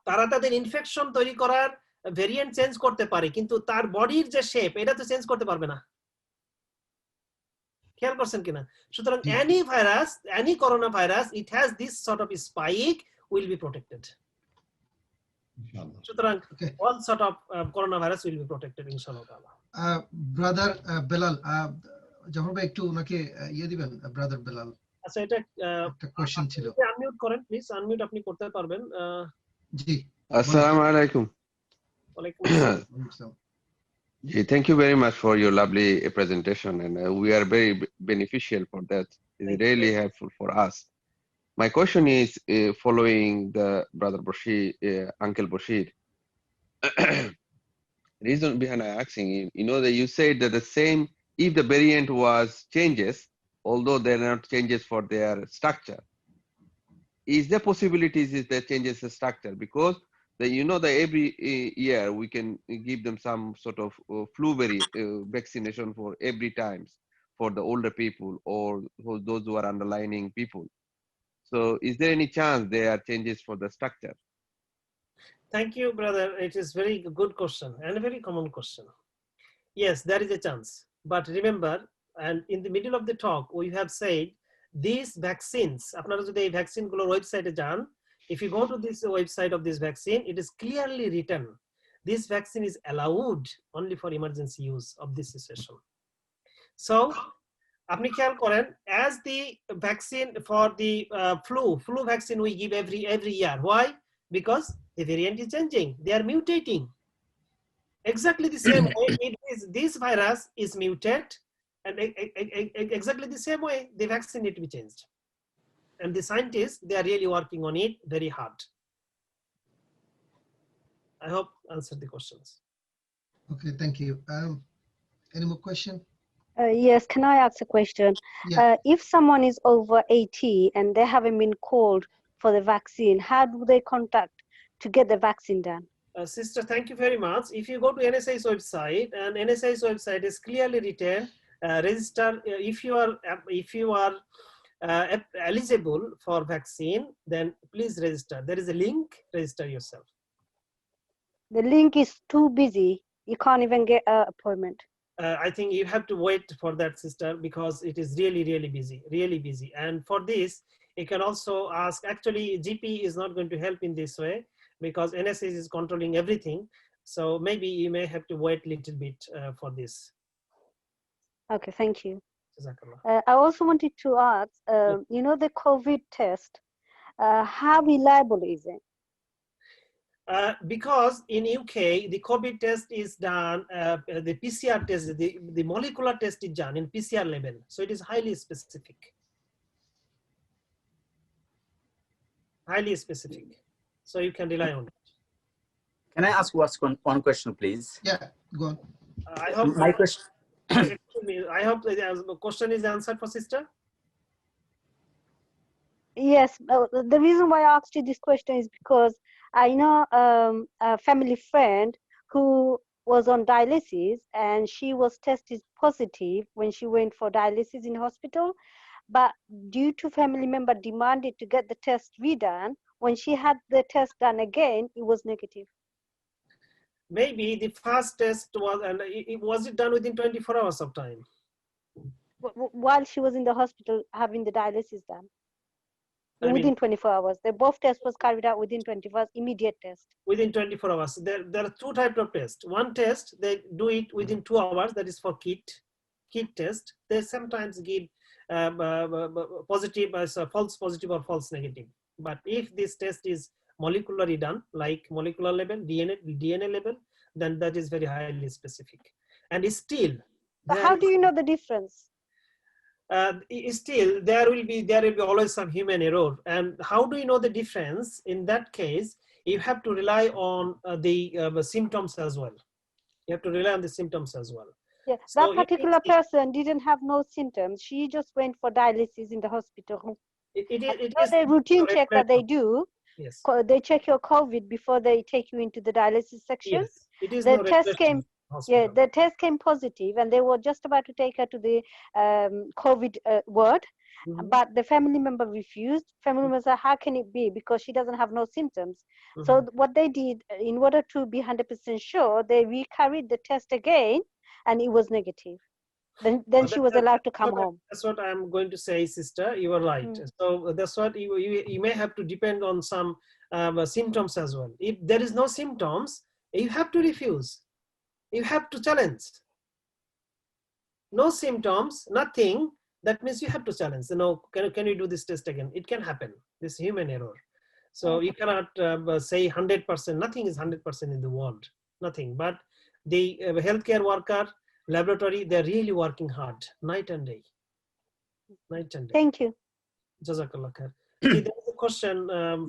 তারা তাদের ইনফেকশন তৈরি করার ভেরিয়েন্ট চেঞ্জ করতে পারে, কিন্তু তার বডির যে শেপ এটা তো চেঞ্জ করতে পারবে না। খেয়াল করছেন কিনা? সুতরাং any virus, any coronavirus, it has this sort of spike, will be protected. সুতরাং all sort of coronavirus will be protected ইনশাআল্লাহ তাআলা। ব্রাদার বেলাল, জাফর ভাই একটু ওনাকে দিবেন, ব্রাদার বেলাল। আচ্ছা, এটা একটা কোশ্চেন ছিল, আনমিউট করেন প্লিজ, আনমিউট আপনি করতে পারবেন। জি, আসসালামু আলাইকুম। ওয়ালাইকুম আসসালাম। Thank you very much for your lovely presentation, and we are very beneficial for that. It's really helpful for us. My question is following the brother Bashir, Uncle Bashir. Reason behind asking, that you said that the same, if the variant was changes, although they're not changes for their structure, is there possibilities is there changes the structure? Because that every year we can give them some sort of flu vaccination for every times for the older people or those who are underlying people. So is there any chance there are changes for the structure? Thank you, brother. It is very good question and a very common question. Yes, there is a chance. But remember, and in the middle of the talk, we have said these vaccines, আপনারা যদি এই ভ্যাকসিনগুলোর ওয়েবসাইটে যান, if you go to this website of this vaccine, it is clearly written this vaccine is allowed only for emergency use of this situation. So আপনি খেয়াল করেন, as the vaccine for the flu vaccine we give every year. Why? Because the variant is changing, they are mutating. Exactly the same way this virus is mutate, and exactly the same way the vaccine need to be changed. And the scientists, they are really working on it very hard. I hope answered the questions. Okay, thank you. Any more question? Yes, can I ask a question? Yeah. If someone is over 80 and they haven't been called for the vaccine, how do they contact to get the vaccine done? Sister, thank you very much. If you go to NSI's website, and NSI's website is clearly written, register if you are eligible for vaccine, then please register. There is a link, register yourself. The link is too busy. You can't even get an appointment. I think you have to wait for that, sister, because it is really busy. And for this, you can also ask, actually GP is not going to help in this way because NSS is controlling everything. So maybe you may have to wait a little bit for this. Okay, thank you. Jazakallah. I also wanted to ask, you know, the COVID test, how reliable is it? Because in UK, the COVID test is done, the PCR test, the molecular test is done in PCR level. So it is highly specific. Highly specific. So you can rely on it. Can I ask one question, please? Yeah, go on. I hope My question. I hope the question is answered for sister. Yes, the reason why I asked you this question is because I know a family friend who was on dialysis and she was tested positive when she went for dialysis in hospital, but due to family member demanded to get the test redone, when she had the test done again, it was negative. Maybe the first test was, and was it done within 24 hours of time? While she was in the hospital having the dialysis done. Within 24 hours. The both tests was carried out within 24 hours, immediate test. Within 24 hours. There are two types of tests. One test, they do it within 2 hours, that is for kit test. They sometimes give positive, false positive or false negative. But if this test is molecularly done, like molecular level, DNA level, then that is very highly specific. And still, but how do you know the difference? Still there will be always some human error. And how do you know the difference? In that case, you have to rely on the symptoms as well. You have to rely on the symptoms as well. Yeah, so that particular person didn't have no symptoms. She just went for dialysis in the hospital. It is the routine check that they do. Yes. They check your COVID before they take you into the dialysis section. Yes, it is the no test came. hospital. Yeah, the test came positive, and they were just about to take her to the COVID ward, but the family member refused. Family member said, "How can it be? Because she doesn't have no symptoms." So what they did, in order to be 100% sure, they recarried the test again, and it was negative. Then she was allowed to come home. That's what I'm going to say, sister. You are right. So that's what you may have to depend on some symptoms as well. If there is no symptoms, you have to refuse. You have to challenge. No symptoms, nothing. That means you have to challenge. You know, can you do this test again? It can happen. This human error. So you cannot say 100%. Nothing is 100% in the world. Nothing. But the healthcare worker, laboratory, they're really working hard, night and day. Night and day. Thank you. Jazakallah khair. There is a question.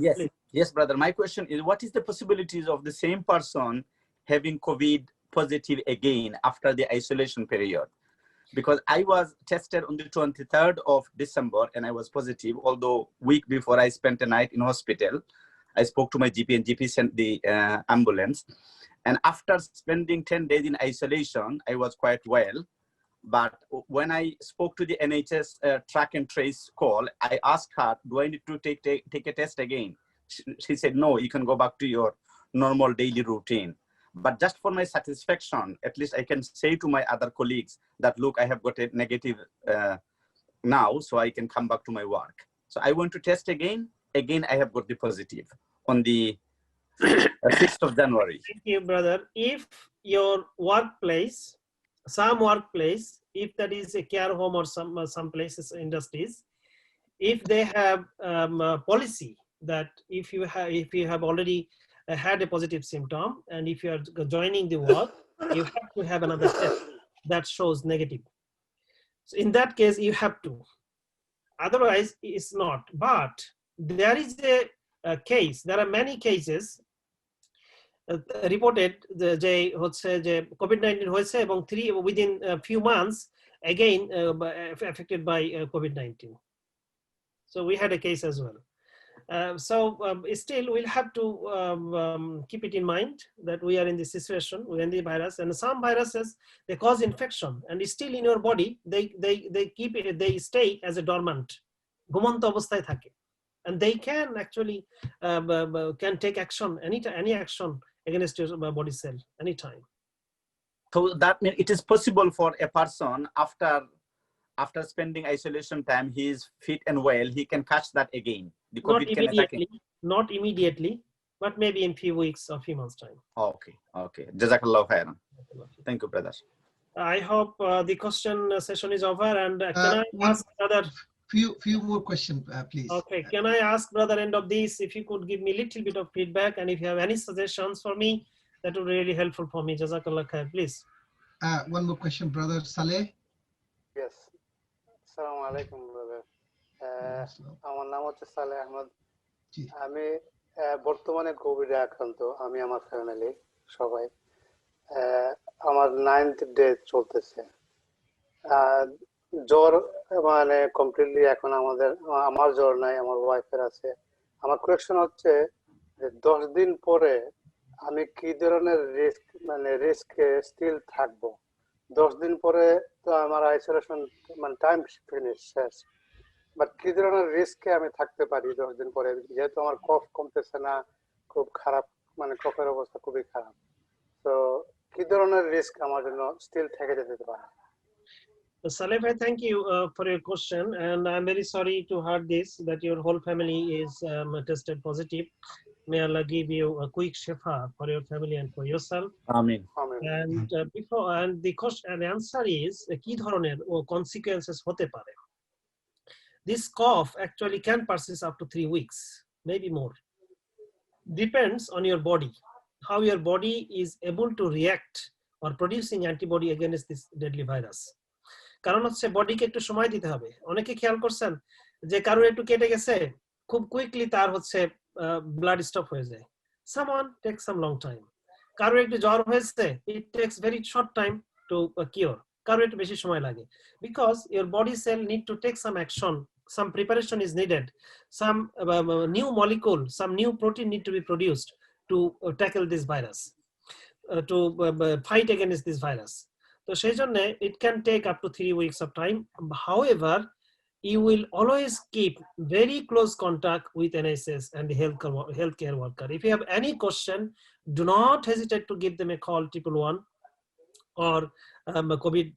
Yes, please. yes, brother. My question is, what is the possibilities of the same person having COVID positive again after the isolation period? Because I was tested on the 23rd of December and I was positive, although week before I spent a night in hospital. I spoke to my GP and GP sent the ambulance. And after spending 10 days in isolation, I was quite well. But when I spoke to the NHS track and trace call, I asked her, do I need to take a test again? She said, no, you can go back to your normal daily routine. But just for my satisfaction, at least I can say to my other colleagues that, look, I have got a negative now, so I can come back to my work. So I want to test again. Again, I have got the positive on the 6th of January. Thank you, brother. If your workplace, some workplace, if that is a care home or some places, industries, if they have a policy that if you have already had a positive symptom and if you are joining the work, you have to have another test that shows negative. So in that case, you have to. Otherwise, it's not. But there is a case. There are many cases reported যে হচ্ছে যে COVID-19 হয়েছে এবং within a few months again affected by COVID-19. So we had a case as well. Still we'll have to keep it in mind that we are in this situation when the virus, and some viruses, they cause infection and it's still in your body, they stay as a dormant, ঘুমন্ত অবস্থায় থাকে, and they can actually can take action, any action against your body cell anytime. So that means it is possible for a person after spending isolation time, he is fit and well, he can catch that again. The COVID can attack him. Not immediately, but maybe in few weeks or few months time. Okay. Jazakallah khairan. Thank you, brother. I hope the question session is over, and can I ask brother? Few more questions, please. Okay, can I ask brother end of this if you could give me a little bit of feedback, and if you have any suggestions for me, that would be really helpful for me. Jazakallah khair, please. One more question, brother Saleh. Yes. Assalamu alaikum, brother. আমার নাম হচ্ছে সালেহ আহমদ। আমি বর্তমানে কোভিডে আক্রান্ত, আমি আমার ফ্যামিলি সবাই। আমার 9th ডে চলতেছে। জ্বর মানে কমপ্লিটলি এখন আমার জ্বর নাই, আমার ওয়াইফের আছে। আমার কোয়েশ্চন হচ্ছে 10 দিন পরে আমি কি ধরনের রিস্কে স্টিল থাকবো? 10 দিন পরে তো আমার আইসোলেশন টাইম ফিনিশ শেষ, বাট কি ধরনের রিস্কে আমি থাকতে পারি 10 দিন পরে, যেহেতু আমার কফ কমতেছে না, খুব খারাপ, কফের অবস্থা খুবই খারাপ। তো কি ধরনের রিস্ক আমার জন্য স্টিল থেকে যেতে পারে? Saleh, thank you for your question, and I'm very sorry to hear this, that your whole family is tested positive. May Allah give you a quick shifa for your family and for yourself. Amen. And the answer is কি ধরনের consequences হতে পারে? This cough actually can persist up to 3 weeks, maybe more. Depends on your body, how your body is able to react or producing antibody against this deadly virus. কারণ হচ্ছে বডিকে একটু সময় দিতে হবে। অনেকে খেয়াল করছেন যে কারোর একটু কেটে গেছে, খুব কুইকলি তার হচ্ছে ব্লাড স্টপ হয়ে যায়। Someone takes some long time. কারোর একটু জ্বর হয়েছে, it takes very short time to cure. কারোর একটু বেশি সময় লাগে, because your body cell need to take some action, some preparation is needed, some new molecule, some new protein need to be produced to tackle this virus, to fight against this virus. So it can take up to 3 weeks of time. However, you will always keep very close contact with NHS and the healthcare worker. If you have any question, do not hesitate to give them a call, 111, or COVID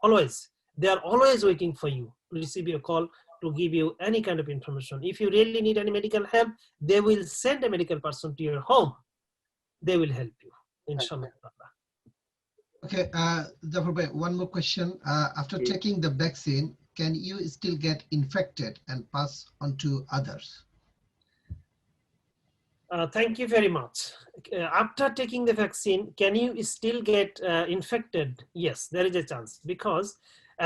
always. They are always waiting for you to receive your call to give you any kind of information. If you really need any medical help, they will send a medical person to your home. They will help you, inshallah. Okay, Jafar Bhai, one more question. After taking the vaccine, can you still get infected and pass on to others? Thank you very much. After taking the vaccine, can you still get infected? Yes, there is a chance, because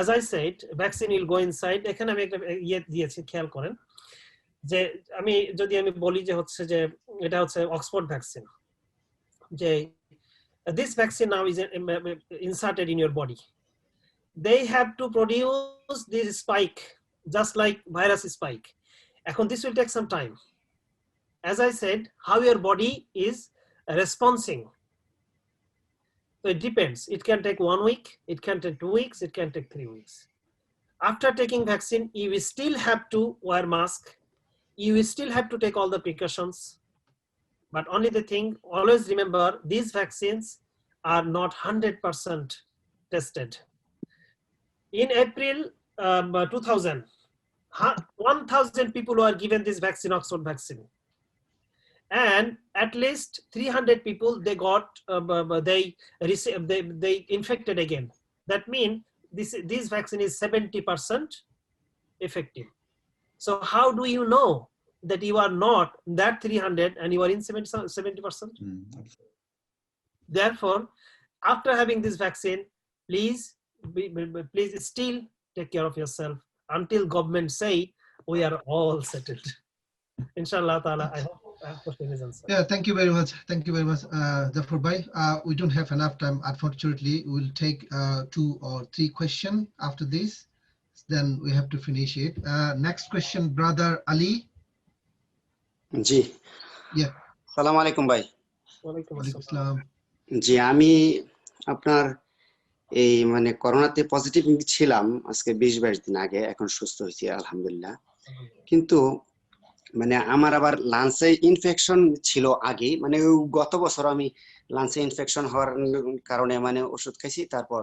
as I said, vaccine will go inside. এখানে আমি একটা দিয়েছি, খেয়াল করেন যে যদি আমি বলি যে হচ্ছে যে এটা হচ্ছে অক্সফোর্ড ভ্যাকসিন, যে this vaccine now is inserted in your body. They have to produce this spike, just like virus spike. This will take some time. As I said, how your body is responding. So it depends. It can take 1 week, it can take 2 weeks, it can take 3 weeks. After taking vaccine, you will still have to wear mask. You will still have to take all the precautions. But only the thing, always remember, these vaccines are not 100% tested. In April 2000, 1,000 people were given this vaccine, Oxford vaccine. and at least 300 people they got they infected again. That means this vaccine is 70% effective. So how do you know that you are not that 300 and you are in 70%? Therefore, after having this vaccine, please still take care of yourself until government say we are all settled. Inshallah ta'ala, I hope I have question is answered. Yeah, thank you very much. Thank you very much, Zafar Bhai. We don't have enough time, unfortunately. We'll take 2 or 3 questions after this. Then we have to finish it. Next question, brother Ali. G Yeah. সালাম আলাইকুম ভাই। Walaikum Walaikum assalam. Assalam. জি আমি আপনার এই মানে করোনাতে পজিটিভ ছিলাম আজকে 20-22 দিন আগে, এখন সুস্থ হয়েছি আলহামদুলিল্লাহ। কিন্তু মানে আমার আবার লাঞ্চে ইনফেকশন ছিল আগে, মানে গত বছর আমি লাঞ্চে ইনফেকশন হওয়ার কারণে মানে ওষুধ খাইছি, তারপর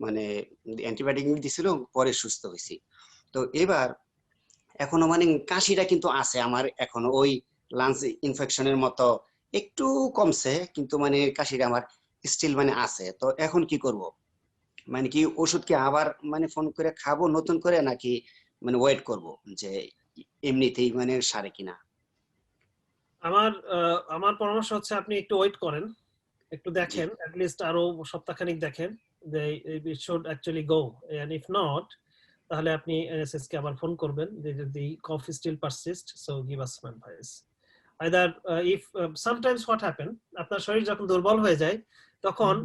মানে অ্যান্টিবায়োটিক দিছিল, পরে সুস্থ হয়েছি। তো এবার এখনো মানে কাশিটা কিন্তু আছে আমার, এখনো ওই লাঞ্চ ইনফেকশনের মতো একটু কমছে, কিন্তু মানে কাশিটা আমার স্টিল মানে আছে। তো এখন কি করব? মানে কি ওষুধ কি আবার মানে ফোন করে খাবো নতুন করে, নাকি মানে ওয়েট করব যে এমনিতেই মানে সারে কিনা? আমার পরামর্শ হচ্ছে আপনি একটু ওয়েট করেন, একটু দেখেন, at least আরো সপ্তাহখানিক দেখেন যে it should actually go, and if not তাহলে আপনি NSS কে আবার ফোন করবেন যে যদি cough still persist, so give us some advice. Either if sometimes what happen, আপনার শরীর যখন দুর্বল হয়ে যায় তখন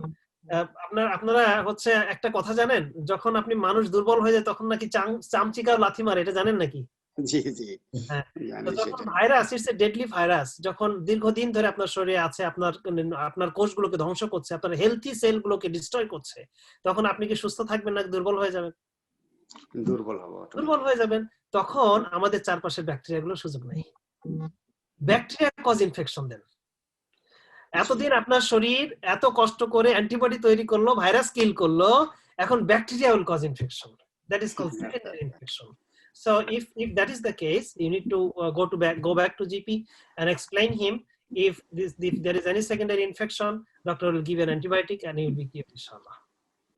আপনারা হচ্ছে একটা কথা জানেন, যখন আপনি মানুষ দুর্বল হয়ে যায় তখন নাকি চামচিকা লাথি মারে, এটা জানেন নাকি? জি জি হ্যাঁ, জানি তো যখন সেটা। Virus, it's a deadly virus, যখন দীর্ঘদিন ধরে আপনার শরীরে আছে, আপনার কোষগুলোকে ধ্বংস করছে, আপনার হেলথি সেলগুলোকে ডিস্ট্রয় করছে, তখন আপনি কি সুস্থ থাকবেন না দুর্বল হয়ে যাবেন? দুর্বল হবো, দুর্বল হয়ে যাবেন। তখন আমাদের চারপাশের ব্যাকটেরিয়াগুলো সুযোগ নেই, ব্যাকটেরিয়া কজ ইনফেকশন দেন। এতদিন আপনার শরীর এত কষ্ট করে অ্যান্টিবডি তৈরি করলো, ভাইরাস কিল করলো, এখন bacteria will cause infection, that is called secondary infection. So if that is the case, you need to go back to GP and explain him if there is any secondary infection, doctor will give you an antibiotic and he will be cured inshallah.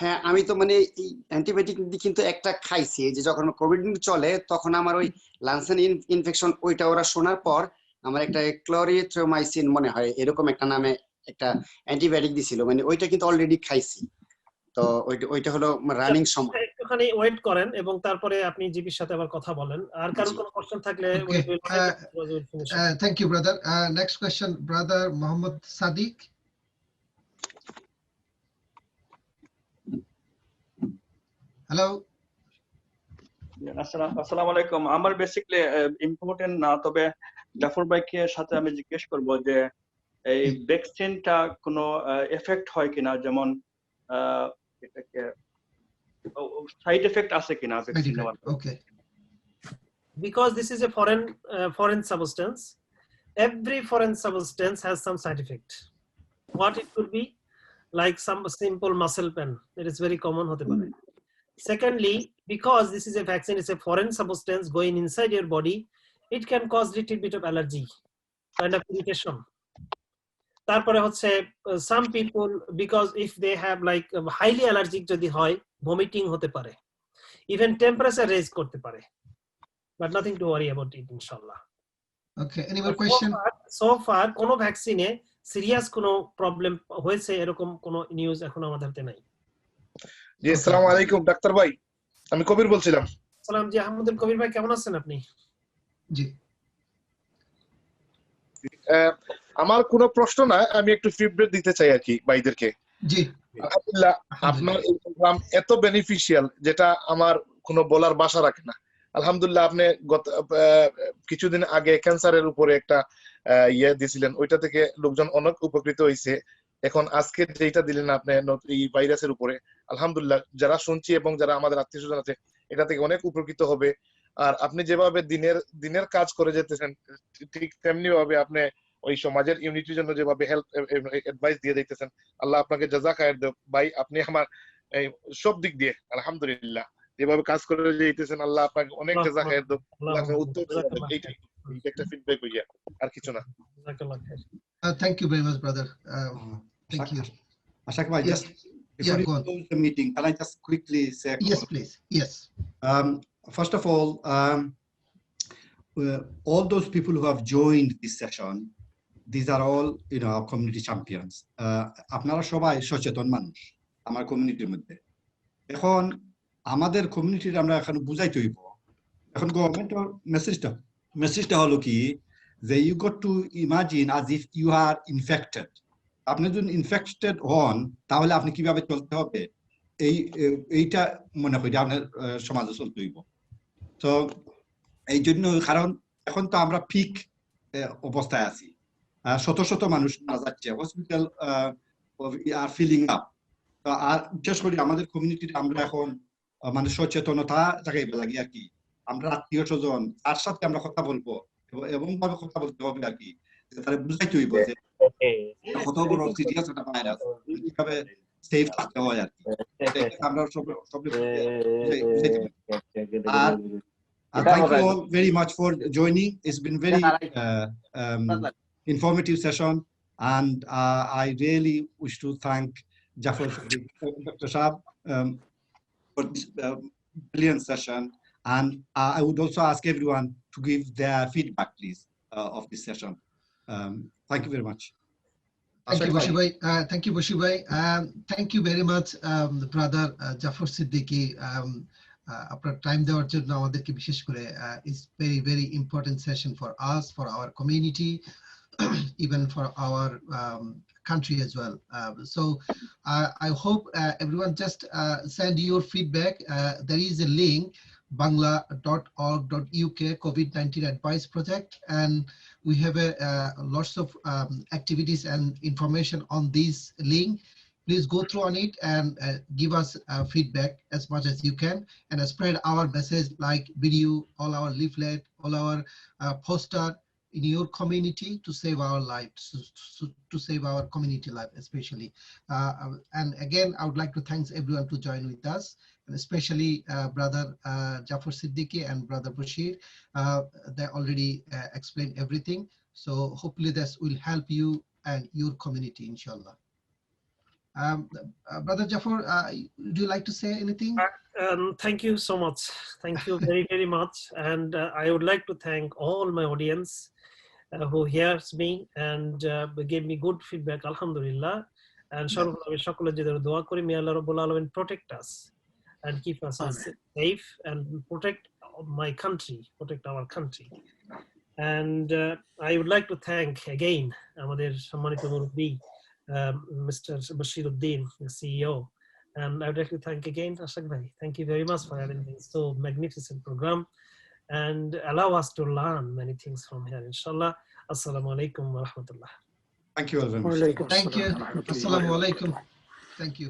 হ্যাঁ, আমি তো মানে এই অ্যান্টিবায়োটিক কিন্তু একটা খাইছি, যে যখন কোভিড চলে তখন আমার ওই লাংসের ইনফেকশন, ওইটা ওরা শোনার পর আমার একটা ক্লোরিথ্রোমাইসিন মনে হয় এরকম একটা নামে একটা অ্যান্টিবায়োটিক দিছিল, মানে ওইটা কিন্তু অলরেডি খাইছি। তো ওইটা হলো রানিং সময়। একটুখানি ওয়েট করেন এবং তারপরে আপনি জিপির সাথে আবার কথা বলেন। আর কারো কোনো কোশ্চেন থাকলে Thank you, brother. Next question, brother Muhammad Sadiq. Hello. আসসালামু আলাইকুম। আমার বেসিক্যালি ইম্পর্টেন্ট না, তবে জাফর ভাইকে সাথে আমি জিজ্ঞেস করব যে এই ভ্যাকসিনটা কোনো এফেক্ট হয় কিনা, যেমন এটাকে সাইড এফেক্ট আছে কিনা ভ্যাকসিন নেওয়ার? Okay. Because this is a foreign substance, every foreign substance has some side effect. What it could be? Like some simple muscle pain, it is very common hote pare. Secondly, because this is a vaccine, it's a foreign substance going inside your body, it can cause little bit of allergy, kind of irritation. তারপরে হচ্ছে some people, because if they have like highly allergic যদি হয়, vomiting হতে পারে, even temperature raise করতে পারে, but nothing to worry about it inshallah. Okay, any more question? So far কোন ভ্যাকসিনে সিরিয়াস কোন প্রবলেম হয়েছে এরকম কোন নিউজ এখন আমাদের হাতে নাই। জি, আসসালামু আলাইকুম ডাক্তার ভাই, আমি কবির বলছিলাম। সালাম জি, আহমদুল কবির ভাই, কেমন আছেন আপনি? জি, আমার কোনো প্রশ্ন না, আমি একটু ফিডব্যাক দিতে চাই আর কি ভাইদেরকে। জি, আলহামদুলিল্লাহ আপনার এই প্রোগ্রাম এত বেনিফিশিয়াল, যেটা আমার কোনো বলার ভাষা রাখে না। আলহামদুলিল্লাহ আপনি গত কিছুদিন আগে ক্যান্সারের উপরে একটা ইয়ে দিয়েছিলেন, ওইটা থেকে লোকজন অনেক উপকৃত হয়েছে। এখন আজকে যেটা দিলেন আপনি এই ভাইরাসের উপরে, আলহামদুলিল্লাহ যারা শুনছি এবং যারা আমাদের আত্মীয় স্বজন আছে এটা থেকে অনেক উপকৃত হবে। আর আপনি যেভাবে দিনের কাজ করে যেতেছেন, ঠিক তেমনি ভাবে আপনি ওই সমাজের ইউনিটির জন্য যেভাবে হেল্প অ্যাডভাইস দিয়ে দিতেছেন, আল্লাহ আপনাকে জাযাক খায়ের দেব ভাই। আপনি আমার সব দিক দিয়ে আলহামদুলিল্লাহ যেভাবে কাজ করে যেতেছেন, আল্লাহ আপনাকে অনেক জাযাক খায়ের দেব। আল্লাহ আপনাকে উত্তর দেবেন। এইটাই একটা ফিডব্যাক হইয়া, আর কিছু না। Jazakallah khair. Thank you very much, brother. Thank you. Ashaq bhai, Yes. just before you go on. close the meeting, can I just quickly say a Yes, couple of please. Yes. First of all, all those people who have joined this session, these are all, our community champions. আপনারা সবাই সচেতন মানুষ আমার কমিউনিটির মধ্যে। এখন আমাদের কমিউনিটির আমরা এখন বুঝাইতে হইব। এখন গভর্নমেন্টের মেসেজটা হলো কি যে you got to imagine as if you are infected. আপনি যদি ইনফেক্টেড হন তাহলে আপনি কিভাবে চলতে হবে এইটা মনে করি আপনার সমাজে চলতে হইব। তো এই জন্য কারণ এখন তো আমরা পিক অবস্থায় আছি, শত শত মানুষ মারা যাচ্ছে, হসপিটাল আর ফিলিং আপ। আর বিশেষ করে আমাদের কমিউনিটিতে আমরা এখন মানে সচেতনতা জাগাইবে লাগে আর কি। আমরা আত্মীয় স্বজন তার সাথে আমরা কথা বলবো এবং ভাবে কথা বলতে হবে আর কি, তারা বুঝাইতে হইব যে কত বড় সিরিয়াস একটা ভাইরাস, কিভাবে সেফ থাকতে হয় আর কি। আমরা সব thank you all very much for joining. It's been very informative session, and I really wish to thank Jafar Dr. Shab for this brilliant session, and I would also ask everyone to give their feedback, please, of this session. Thank you very much. Thank you, Bashir bhai. Thank you, Bashir bhai. Thank you very much, brother Jafar Siddiqui. আপনার টাইম দেওয়ার জন্য আমাদেরকে বিশেষ করে is very very important session for us, for our community, even for our country as well. So I hope everyone just send your feedback. There is a link, bangla.org.uk COVID-19 Advice Project, and we have lots of activities and information on this link. Please go through on it and give us feedback as much as you can, and spread our message like video, all our leaflet, all our poster in your community to save our lives, to save our community life especially. And again, I would like to thank everyone to join with us, and especially brother Jafar Siddiqui and brother Bashir. They already explained everything. So hopefully this will help you and your community, inshallah. Brother Jafar, would you like to say anything? Thank you so much. Thank you very, very much. And I would like to thank all my audience who hears me and gave me good feedback, alhamdulillah. And dua kori, may Allah Rabbul Alamin protect us and keep us safe and protect my country, protect our country. And I would like to thank again Amader Sammanito Murabbi, Mr. Bashiruddin, the CEO. And I would like to thank again Ashaq bhai. Thank you very much for having this so magnificent program and allow us to learn many things from here, inshallah. Assalamu alaikum wa rahmatullah. Thank you all very much. Thank you. Assalamu alaikum. Thank you.